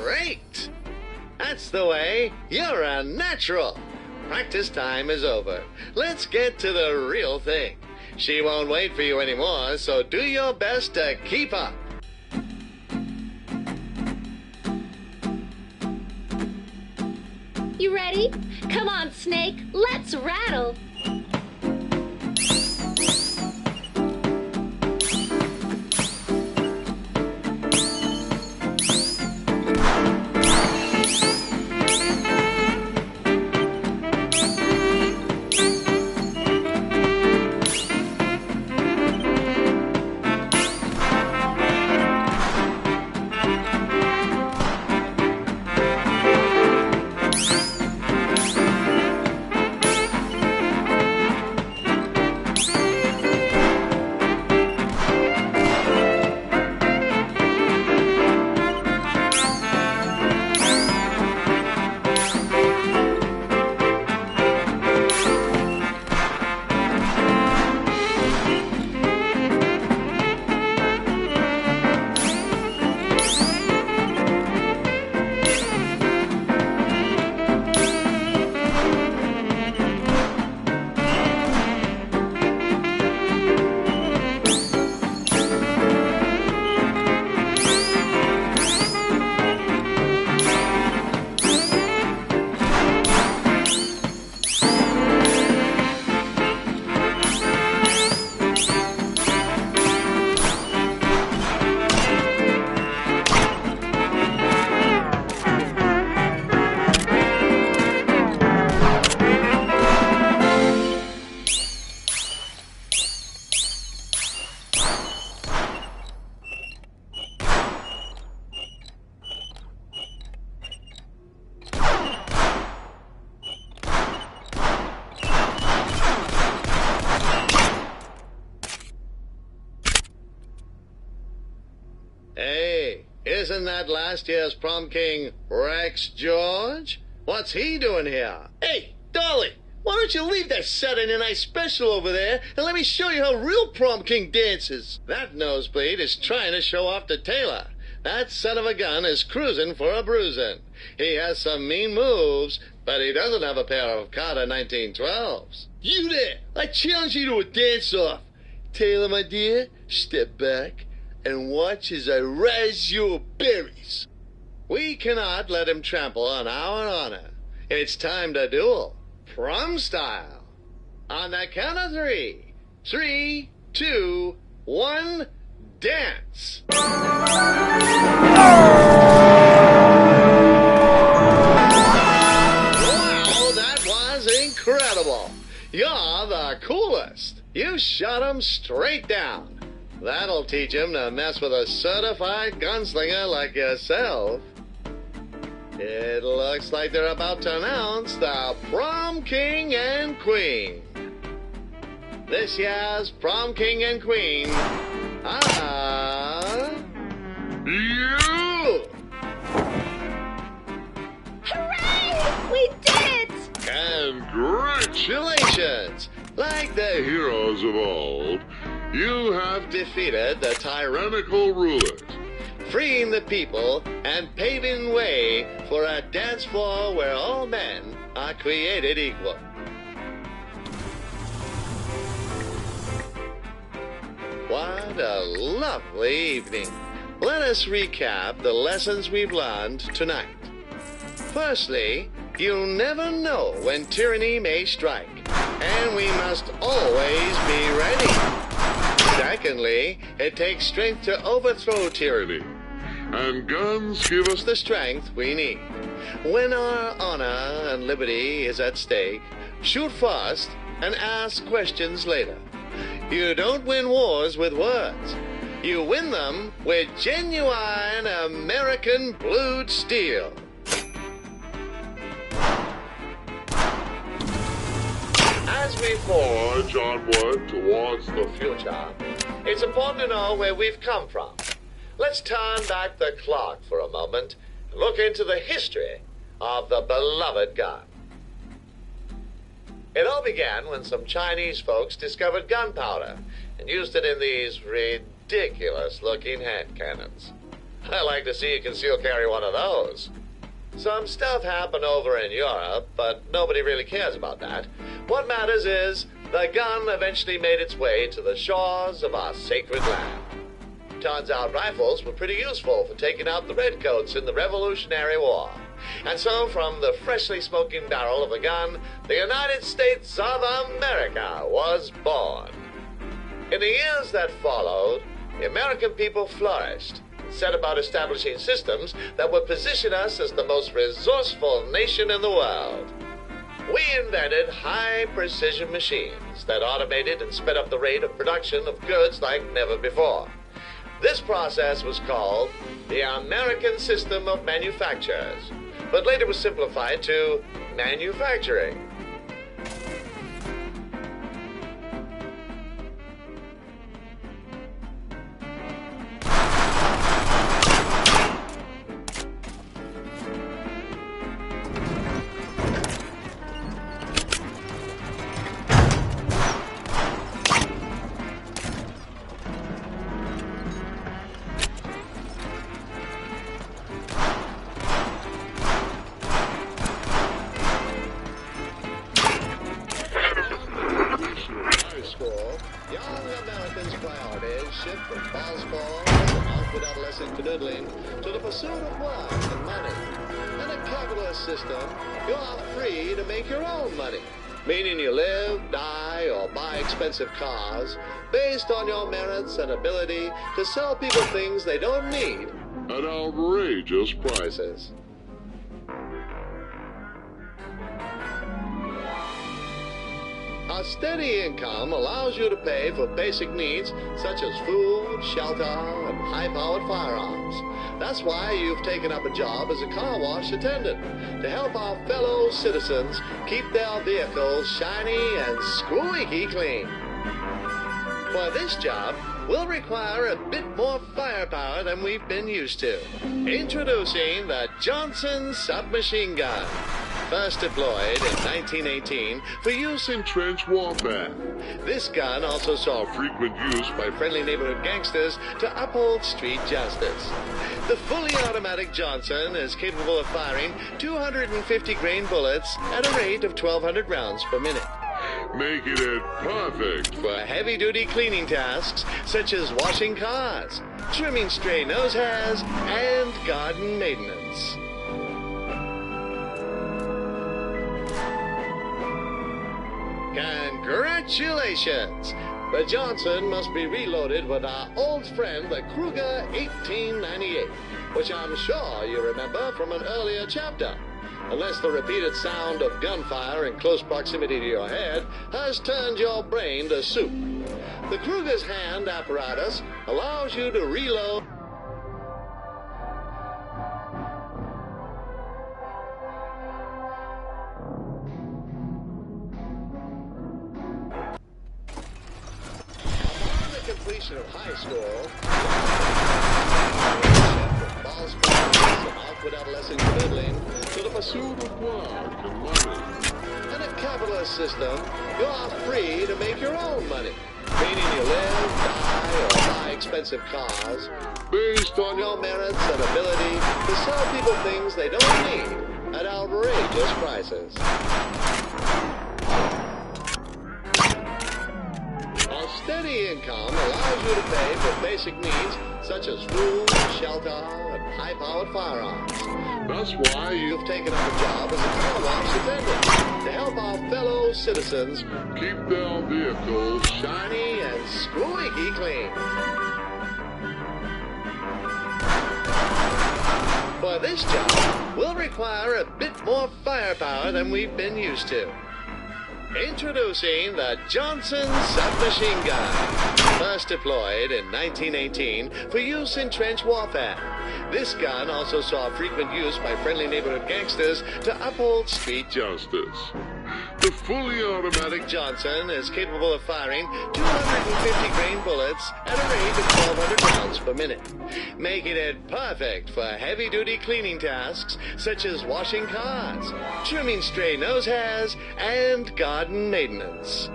Speaker 1: Great! That's the way. You're a natural. Practice time is over. Let's get to the real thing. She won't wait for you anymore, so do your best to keep up.
Speaker 2: You ready? Come on, Snake. Let's rattle.
Speaker 1: Hey, isn't that last year's prom king Rex George? What's he doing here? Hey, Dolly, why don't you leave that Saturday night special over there and let me show you how real prom king dances? That nosebleed is trying to show off to Taylor. That son of a gun is cruising for a bruising. He has some mean moves, but he doesn't have a pair of Carter 1912s. You there! I challenge you to a dance-off. Taylor, my dear, step back and watch as I razz your berries. We cannot let him trample on our honor. It's time to duel. Prom style. On the count of 3. 3, 2, 1, dance. Wow, that was incredible. You're the coolest. You shot him straight down. That'll teach him to mess with a certified gunslinger like yourself. It looks like they're about to announce the Prom King and Queen. This year's Prom King and Queen are... you!
Speaker 2: Hooray! We did it!
Speaker 1: Congratulations! Like the heroes of old, you have defeated the tyrannical rulers, freeing the people and paving way for a dance floor where all men are created equal. What a lovely evening. Let us recap the lessons we've learned tonight. Firstly, you never know when tyranny may strike, and we must always be ready. Secondly, it takes strength to overthrow tyranny, and guns give us the strength we need. When our honor and liberty is at stake, shoot first and ask questions later. You don't win wars with words. You win them with genuine American blued steel. As we forge onward towards the future, it's important to know where we've come from. Let's turn back the clock for a moment and look into the history of the beloved gun. It all began when some Chinese folks discovered gunpowder and used it in these ridiculous-looking hand cannons. I like to see you conceal carry one of those. Some stuff happened over in Europe, but nobody really cares about that. What matters is the gun eventually made its way to the shores of our sacred land. Turns out rifles were pretty useful for taking out the redcoats in the Revolutionary War. And so from the freshly smoking barrel of a gun, the United States of America was born. In the years that followed, the American people flourished, set about establishing systems that would position us as the most resourceful nation in the world. We invented high-precision machines that automated and sped up the rate of production of goods like never before. This process was called the American System of Manufactures, but later was simplified to manufacturing. Young Americans' priorities shift from false calls and awkward adolescent canoodling to the pursuit of work and money. In a capitalist system, you are free to make your own money, meaning you live, die, or buy expensive cars based on your merits and ability to sell people things they don't need at outrageous prices. A steady income allows you to pay for basic needs such as food, shelter, and high-powered firearms. That's why you've taken up a job as a car wash attendant to help our fellow citizens keep their vehicles shiny and squeaky clean. For this job, we'll require a bit more firepower than we've been used to. Introducing the Johnson submachine gun. First deployed in 1918 for use in trench warfare. This gun also saw frequent use by friendly neighborhood gangsters to uphold street justice. The fully automatic Johnson is capable of firing 250 grain bullets at a rate of 1,200 rounds per minute, making it perfect for heavy-duty cleaning tasks such as washing cars, trimming stray nose hairs, and garden maintenance. Congratulations! The Johnson must be reloaded with our old friend, the Kruger 1898, which I'm sure you remember from an earlier chapter. unless the repeated sound of gunfire in close proximity to your head has turned your brain to soup. The Kruger's hand apparatus allows you to reload. Upon the completion of high school, from ball sports and awkward adolescent fiddling to the pursuit of work and money. In a capitalist system, you are free to make your own money, meaning you live, die, or buy expensive cars based on your merits and ability to sell people things they don't need at outrageous prices. A steady income allows you to pay for basic needs such as food, shelter, and high-powered firearms. That's why you've taken up a job as a car wash attendant to help our fellow citizens keep their vehicles shiny and squeaky clean. For this job, we'll require a bit more firepower than we've been used to. Introducing the Johnson submachine gun, first deployed in 1918 for use in trench warfare. This gun also saw frequent use by friendly neighborhood gangsters to uphold street justice. The fully automatic Johnson is capable of firing 250 grain bullets at a rate of 1,200 rounds per minute, making it perfect for heavy-duty cleaning tasks such as washing cars, trimming stray nose hairs, and garden maintenance.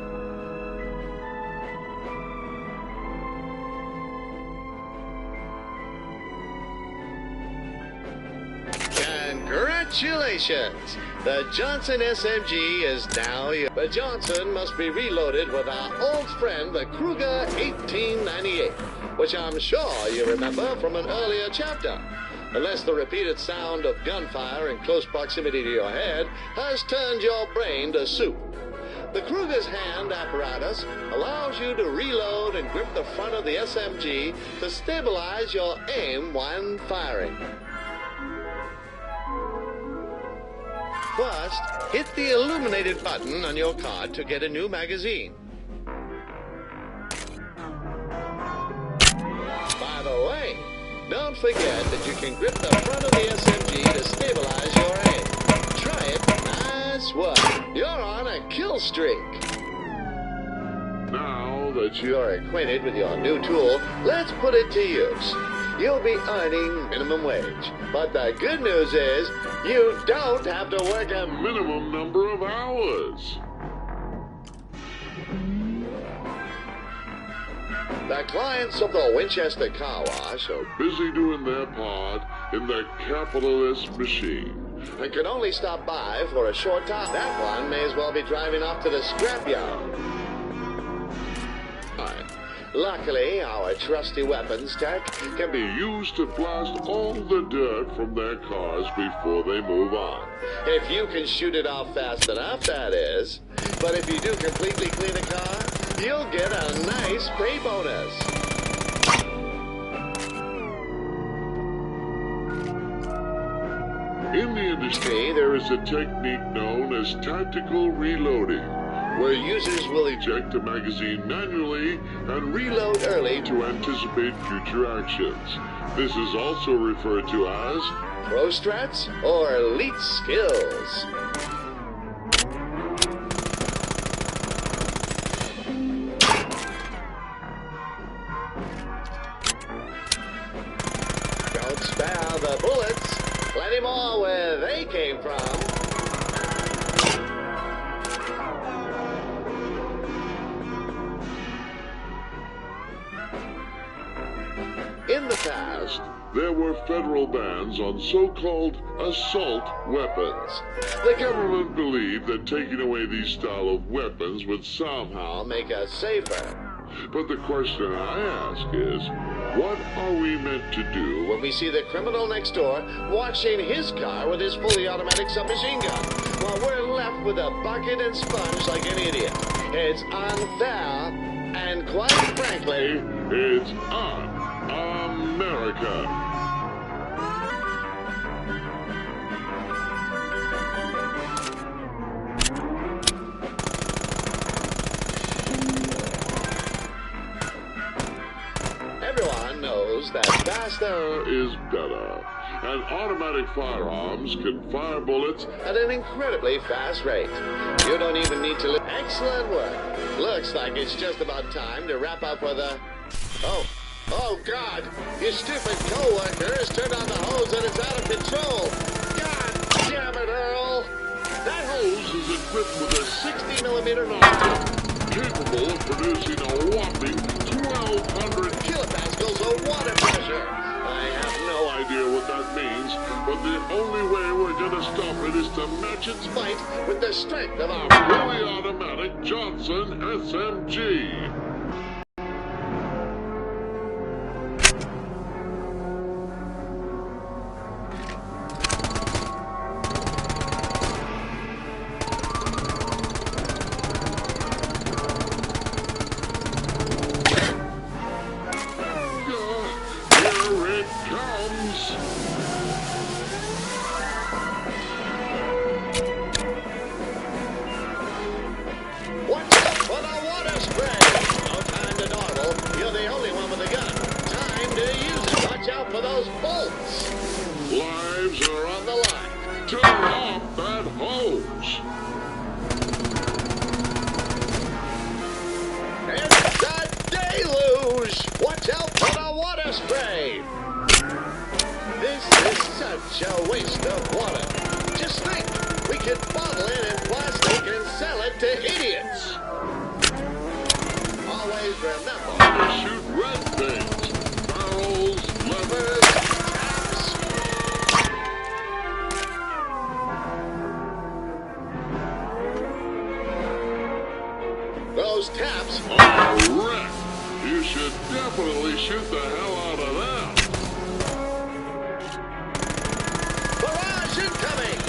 Speaker 1: Congratulations! The Johnson SMG is now yours. The Johnson must be reloaded with our old friend, the Kruger 1898, which I'm sure you remember from an earlier chapter, unless the repeated sound of gunfire in close proximity to your head has turned your brain to soup. The Kruger's hand apparatus allows you to reload and grip the front of the SMG to stabilize your aim when firing. First, hit the illuminated button on your card to get a new magazine. By the way, don't forget that you can grip the front of the SMG to stabilize your aim. Try it. Nice work. You're on a kill streak. Now that you're acquainted with your new tool, let's put it to use. You'll be earning minimum wage. But the good news is, you don't have to work a minimum number of hours. The clients of the Winchester Car Wash are busy doing their part in the capitalist machine and can only stop by for a short time. That one may as well be driving off to the scrapyard. Luckily, our trusty weapons tech can be used to blast all the dirt from their cars before they move on. If you can shoot it off fast enough, that is. But if you do completely clean a car, you'll get a nice pay bonus. In the industry, there is a technique known as tactical reloading, where users will eject a magazine manually and reload early to anticipate future actions. This is also referred to as pro strats or elite skills. Don't spare the bullets. Plenty more where they came from. In the past, there were federal bans on so-called assault weapons. The government believed that taking away these style of weapons would somehow make us safer. But the question I ask is, what are we meant to do when we see the criminal next door washing his car with his fully automatic submachine gun, while we're left with a bucket and sponge like an idiot? It's unfair, and quite frankly, it's un-America. shows that faster
Speaker 3: Is better. And automatic firearms can fire bullets.
Speaker 1: at an incredibly fast rate. You don't even need to... Excellent work. Looks like it's just about time to wrap up with a... Oh, God! Your stupid co-worker has turned on the hose and it's out of control! God damn it, Earl!
Speaker 3: That hose is equipped with a 60mm nozzle, capable of producing a whopping 1,200
Speaker 1: Kilopascals of water pressure!
Speaker 3: I have no idea what that means, but the only way we're gonna stop it is to match its
Speaker 1: Fight with the strength of our...
Speaker 3: fully automatic Johnson SMG. Here it comes.
Speaker 1: Watch out for the water spray! No time to dawdle. You're the only one with a gun. Time to use it. Watch out for those bolts.
Speaker 3: Lives are on the line. Turn off that hose.
Speaker 1: It's a deluge! Watch out for the water spray! This is such a waste of water. Just think, we could bottle it in plastic and sell it to idiots. Always remember,
Speaker 3: To shoot red things. Barrels, levers.
Speaker 1: taps. Those taps
Speaker 3: A wreck. You should definitely shoot the hell out of them.
Speaker 1: barrage incoming!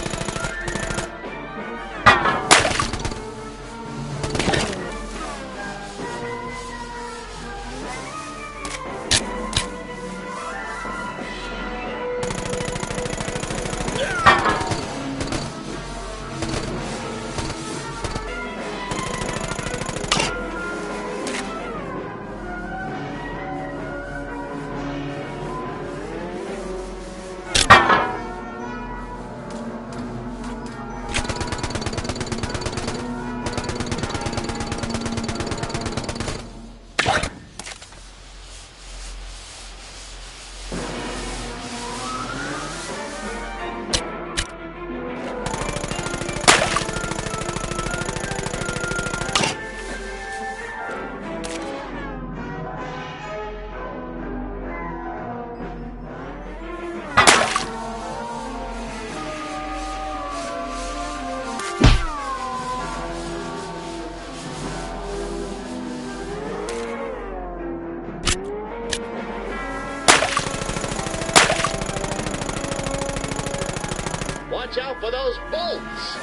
Speaker 1: Watch out for those bolts!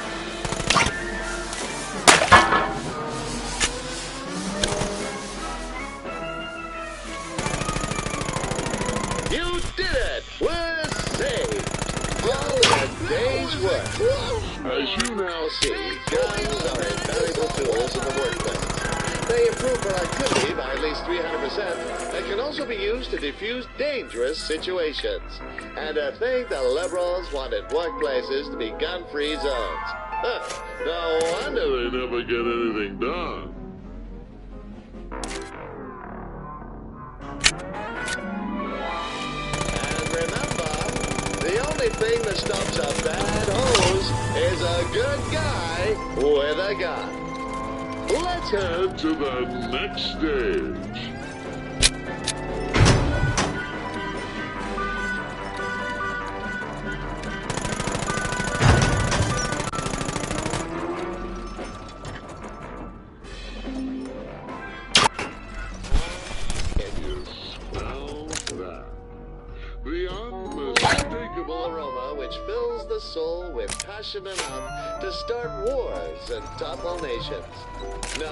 Speaker 1: You did it! We're saved! All in a day's work.
Speaker 3: As you now
Speaker 1: See, guns are invaluable tools in the workplace. They improve productivity by at least 300% and can also be used to defuse dangerous situations. And to think the liberals wanted workplaces to be gun-free zones. Huh, no wonder
Speaker 3: they never get anything done.
Speaker 1: And remember, the only thing that stops a bad hose is a good guy with a gun.
Speaker 3: Let's head to the next stage. Can you smell that? The unmistakable
Speaker 1: Aroma which fills the soul with passion enough to start wars and topple nations. No,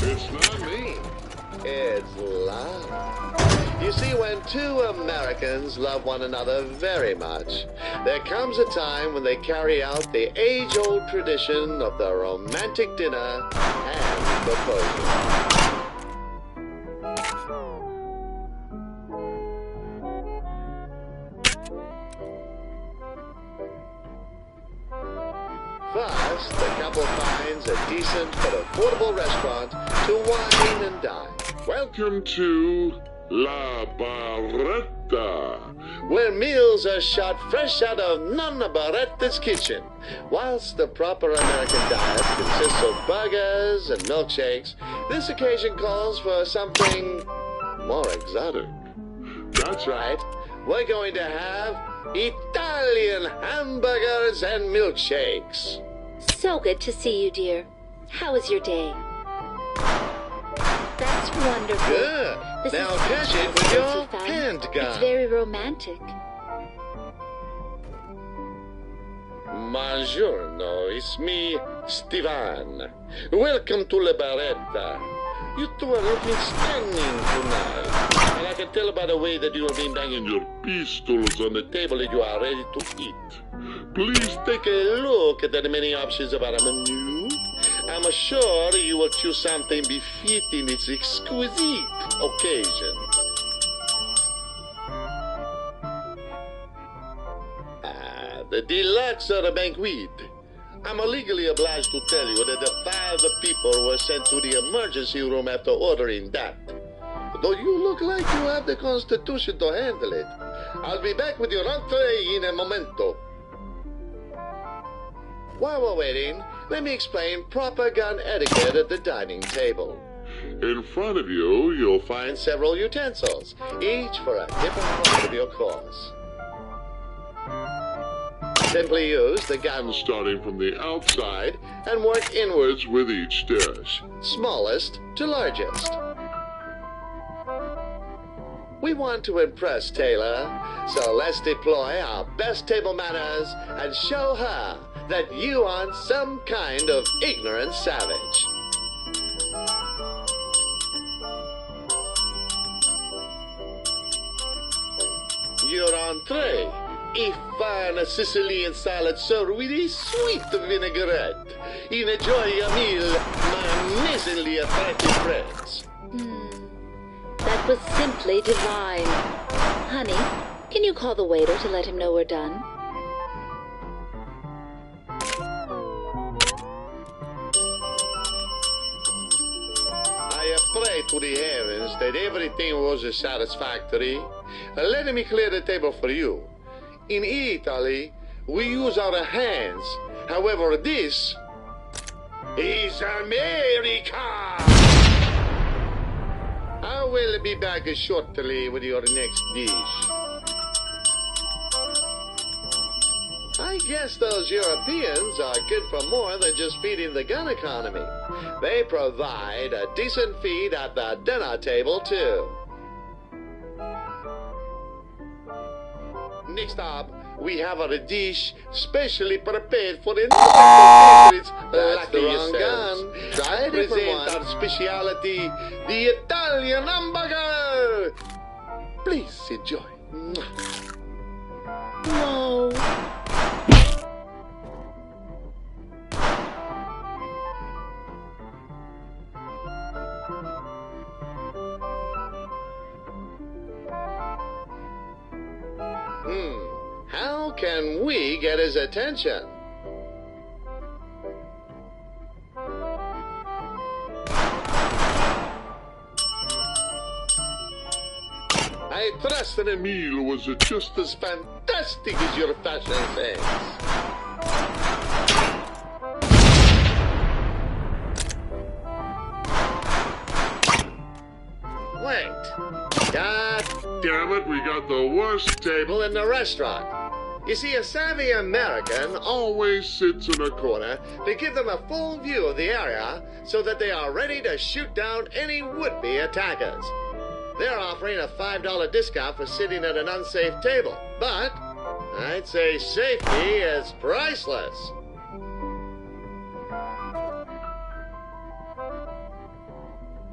Speaker 3: It's not me.
Speaker 1: it's love. You see, when two Americans love one another very much, there comes a time when they carry out the age-old tradition of the romantic dinner and proposal. Apple finds a decent but affordable restaurant to wine and dine.
Speaker 3: Welcome to La Barretta.
Speaker 1: Where meals are shot fresh out of Nonna Barretta's kitchen. Whilst the proper American diet consists of burgers and milkshakes, this occasion calls for something more exotic. That's right, we're going to have Italian hamburgers and milkshakes.
Speaker 2: So good to see you, dear. How was your day? That's wonderful.
Speaker 1: Good.
Speaker 2: This
Speaker 1: Now
Speaker 2: is
Speaker 1: catch
Speaker 2: such
Speaker 1: it
Speaker 2: a
Speaker 1: with your
Speaker 2: fancy fun.
Speaker 1: handgun.
Speaker 2: It's very romantic.
Speaker 1: Buongiorno, it's me, Stevan. Welcome to La Barretta. You two are looking stunning tonight. And I can tell by the way that you have been banging your pistols on the table that you are ready to eat. Please take a look at the many options of our menu. I'm sure you will choose something befitting this exquisite occasion. The deluxe or the banquet. I'm legally obliged to tell you that the 5 people were sent to the emergency room after ordering that. Though you look like you have the constitution to handle it. I'll be back with your entree in a momento. While we're waiting, let me explain proper gun etiquette at the dining table.
Speaker 3: In front of you, you'll find
Speaker 1: Find several utensils, each for a different part of your course. Simply use the gun
Speaker 3: starting from the outside,
Speaker 1: and work inwards
Speaker 3: with each dish.
Speaker 1: smallest to largest. We want to impress Taylor, so let's deploy our best table manners and show her that you aren't some kind of ignorant savage. Your entree, a fine Sicilian salad served with a sweet vinaigrette. Enjoy your meal, my amazingly attractive friends.
Speaker 2: That was simply divine. Honey, can you call the waiter to let him know we're done?
Speaker 1: I pray to the heavens that everything was satisfactory. Let me clear the table for you. In Italy, we use our hands. However, this is America. I will be back shortly with your next dish. I guess those Europeans are good for more than just feeding the gun economy. They provide a decent feed at the dinner table, too. Next up, we have a dish specially prepared for the That's the wrong gun. Try a different one. Our specialty, the Italian hamburger. Please enjoy.
Speaker 2: Whoa.
Speaker 1: How can we get his attention? I trust that a meal was just as fantastic as your fashion sense. Wait. God damn it, we got the worst table in the restaurant. You see, a savvy American always sits in a corner to give them a full view of the area so that they are ready to shoot down any would-be attackers. They're offering a $5 discount for sitting at an unsafe table, but I'd say safety is priceless.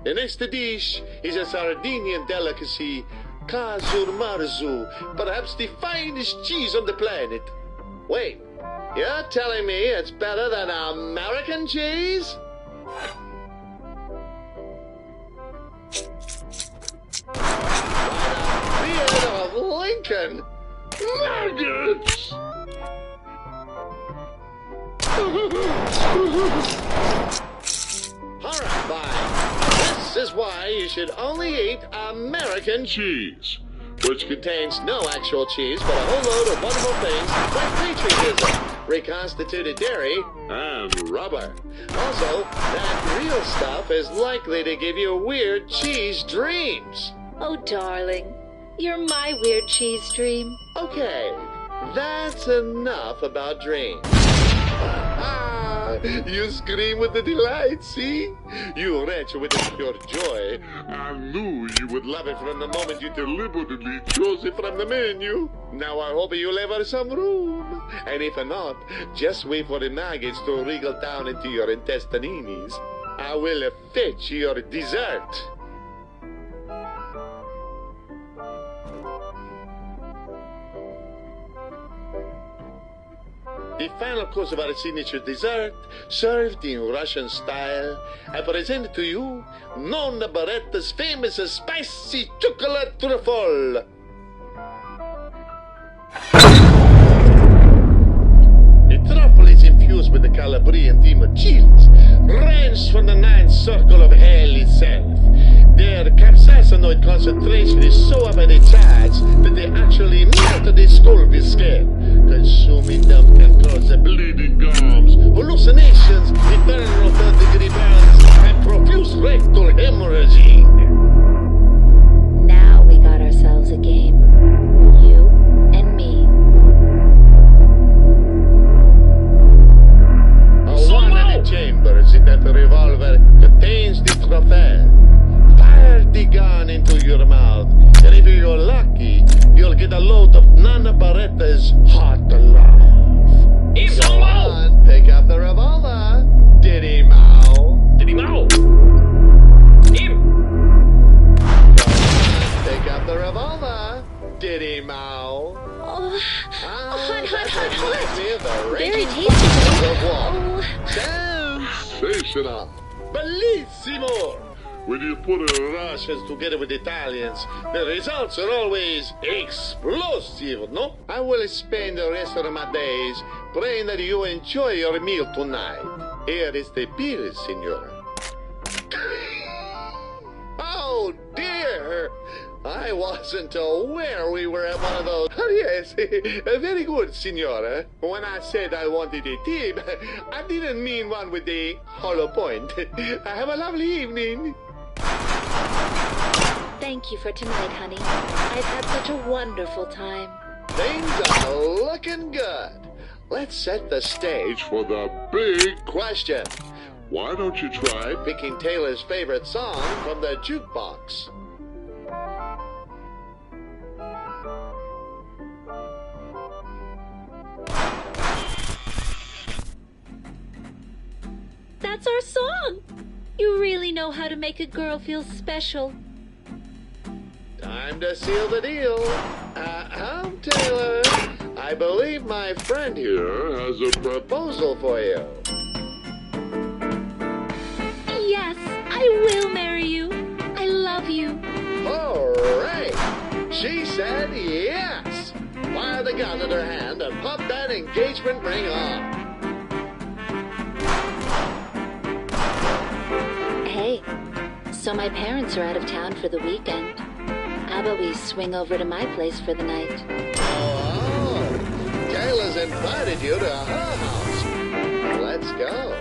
Speaker 1: The next dish is a Sardinian delicacy, Casur Marzu, perhaps the finest cheese on the planet. Wait, you're telling me it's better than American cheese? By the beard of Lincoln! Maggots! Alright, fine. This is why you should only eat American cheese, which contains no actual cheese, but a whole load of wonderful things like patriotism, reconstituted dairy, and rubber. Also, that real stuff is likely to give you weird cheese dreams.
Speaker 2: Oh, darling, you're my weird cheese dream.
Speaker 1: Okay, that's enough about dreams. You scream with the delight, see? You retch with the pure joy. I knew you would love it from the moment you deliberately chose it from the menu. Now I hope you'll leave her some room. And if not, just wait for the maggots to wriggle down into your intestines. I will fetch your dessert. The final course of our signature dessert, served in Russian style, I present to you Nonna Barretta's famous spicy chocolate truffle. The truffle is infused with the Calabrian team of chilies, wrenched from the ninth circle of hell itself. Their capsaicinoid concentration is so up at the charts that they actually melt the Scoville scale. Consuming them can cause bleeding gums, hallucinations, eternal third-degree burns, and profuse rectal hemorrhaging.
Speaker 2: Now we got ourselves a game. You and me.
Speaker 1: One of the chambers in that revolver contains the trophy. Fire the gun into your mouth, and if you're lucky, you'll get a load of Nonna Barretta's hot love. Go on, pick up the revolver. Diddy Mow.
Speaker 3: Diddy Mow. Him.
Speaker 1: Pick up the revolver. Diddy Mow.
Speaker 2: Oh, hot.
Speaker 1: Very
Speaker 2: Very tasty. Oh.
Speaker 1: Sensational. Bellissimo. When you put Russians together with Italians, the results are always explosive, no? I will spend the rest of my days praying that you enjoy your meal tonight. Here is the bill, Signora. Oh, dear! I wasn't aware we were at one of those. Oh, yes, very good, Signora. When I said I wanted a tip, I didn't mean one with the hollow point. Have a lovely evening.
Speaker 2: Thank you for tonight, honey. I've had such a wonderful time.
Speaker 1: Things are looking good. Let's set the stage for the big question. Why don't you try picking Taylor's favorite song from the jukebox?
Speaker 2: That's our song! You really know how to make a girl feel special.
Speaker 1: Time to seal the deal. Taylor. I believe my friend here has a proposal for you.
Speaker 2: Yes, I will marry you. I love you.
Speaker 1: Hooray! She said yes. Fire the gun in her hand and pop that engagement ring on.
Speaker 2: Hey, so my parents are out of town for the weekend. How about we swing over to my place for the night?
Speaker 1: Oh, Taylor's invited you to her house. Let's go.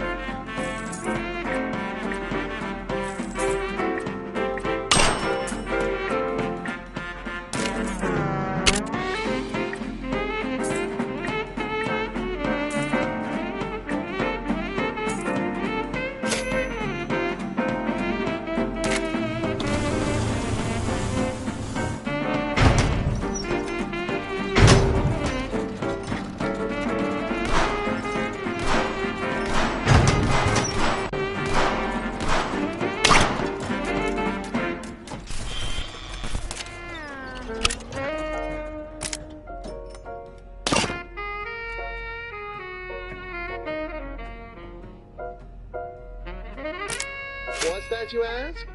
Speaker 1: What's that, you ask?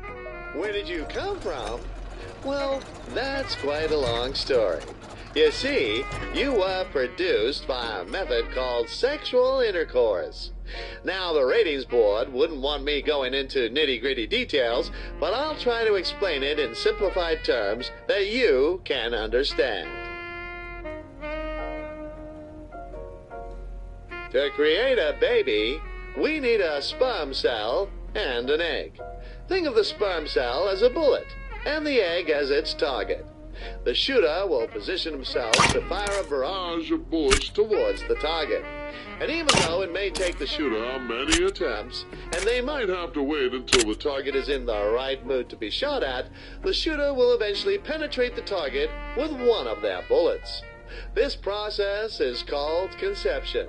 Speaker 1: Where did you come from? Well, that's quite a long story. You see, you were produced by a method called sexual intercourse. Now, the ratings board wouldn't want me going into nitty-gritty details, but I'll try to explain it in simplified terms that you can understand. To create a baby, we need a sperm cell and an egg. Think of the sperm cell as a bullet and the egg as its target. The shooter will position himself to fire a barrage of bullets towards the target. And even though it may take the shooter many attempts, and they might have to wait until the target is in the right mood to be shot at, the shooter will eventually penetrate the target with one of their bullets. This process is called conception.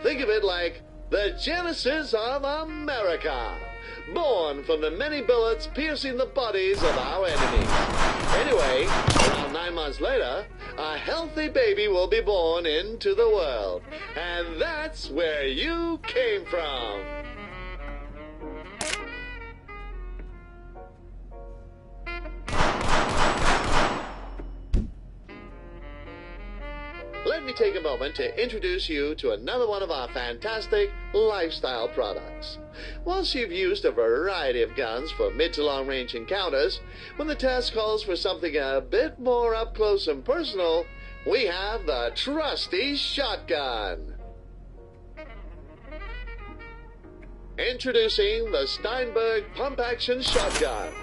Speaker 1: Think of it like the genesis of America, born from the many bullets piercing the bodies of our enemies. Anyway, around 9 months later, a healthy baby will be born into the world. And that's where you came from. Let me take a moment to introduce you to another one of our fantastic lifestyle products. Once you've used a variety of guns for mid to long range encounters, when the test calls for something a bit more up close and personal, we have the trusty shotgun. Introducing the Steinberg Pump Action Shotgun.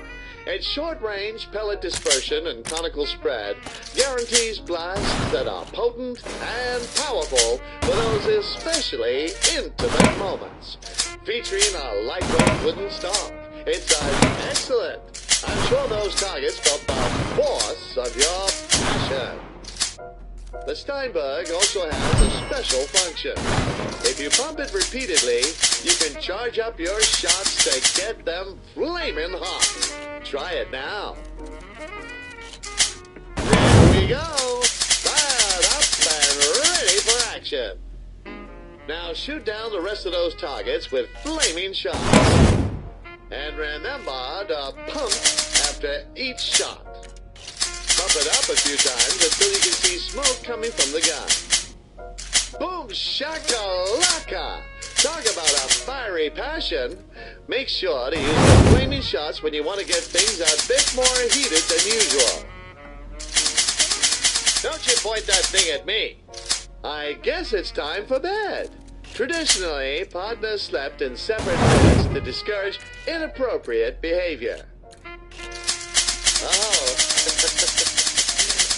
Speaker 1: Its short-range pellet dispersion and conical spread guarantees blasts that are potent and powerful for those especially intimate moments. Featuring a lightweight wooden stock, it's excellent. I'm sure those targets felt the force of your passion. The Steinberg also has a special function. If you pump it repeatedly, you can charge up your shots to get them flaming hot. Try it now. There we go. Fired up and ready for action. Now shoot down the rest of those targets with flaming shots. And remember to pump after each shot. Pump it up a few times until you can see smoke coming from the gun. Boom shakalaka! Talk about a fiery passion. Make sure to use the flaming shots when you want to get things a bit more heated than usual. Don't you point that thing at me. I guess it's time for bed. Traditionally, partners slept in separate beds to discourage inappropriate behavior. Oh,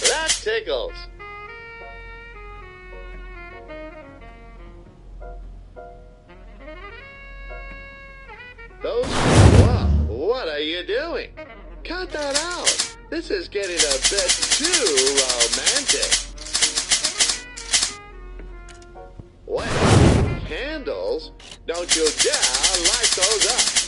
Speaker 1: that tickles. Whoa, what are you doing? Cut that out. This is getting a bit too romantic. Wait, candles? Don't you dare light those up.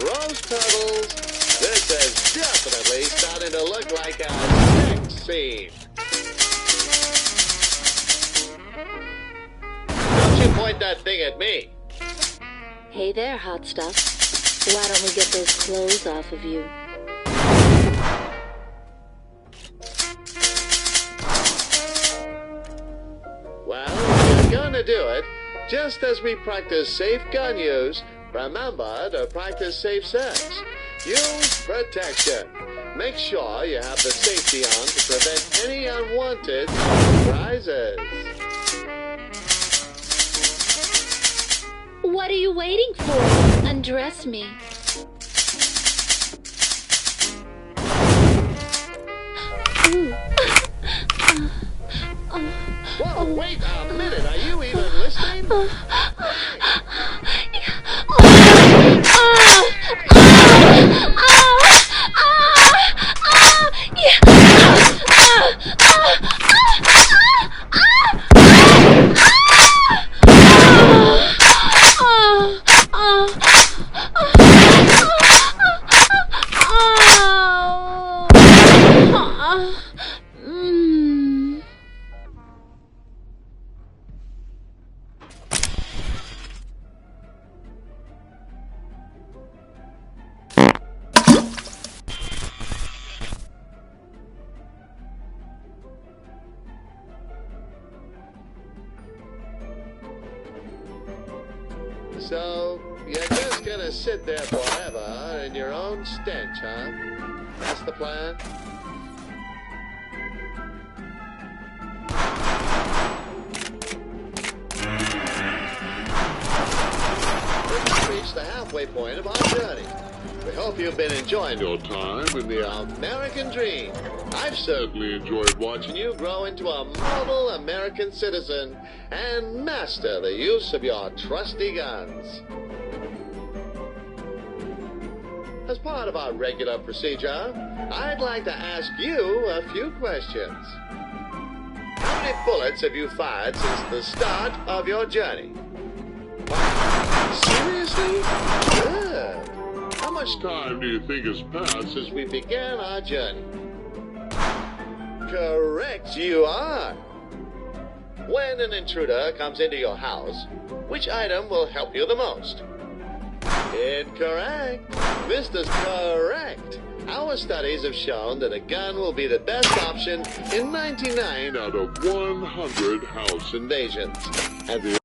Speaker 1: Rose petals. This is definitely starting to look like a sex scene. Don't you point that thing at me.
Speaker 2: Hey there, hot stuff. Why don't we get those clothes off of you?
Speaker 1: Well, if you're gonna do it, just as we practice safe gun use, remember to practice safe sex. Use protection. Make sure you have the safety on to prevent any unwanted surprises.
Speaker 2: What are you waiting for? Undress me.
Speaker 1: Whoa, wait a minute. Are So, you're just gonna sit there forever in your own stench, huh? That's the plan? We've reached the halfway point of our journey. We hope you've been enjoying your time in the American dream. I've certainly enjoyed watching you grow into a model American citizen and master the use of your trusty guns. As part of our regular procedure, I'd like to ask you a few questions. How many bullets have you fired since the start of your journey? Seriously? Good. How much time do you think has passed since we began our journey? Correct, you are. When an intruder comes into your house, which item will help you the most? Incorrect. Mister's correct. Our studies have shown that a gun will be the best option in 99 out of 100 house invasions. And the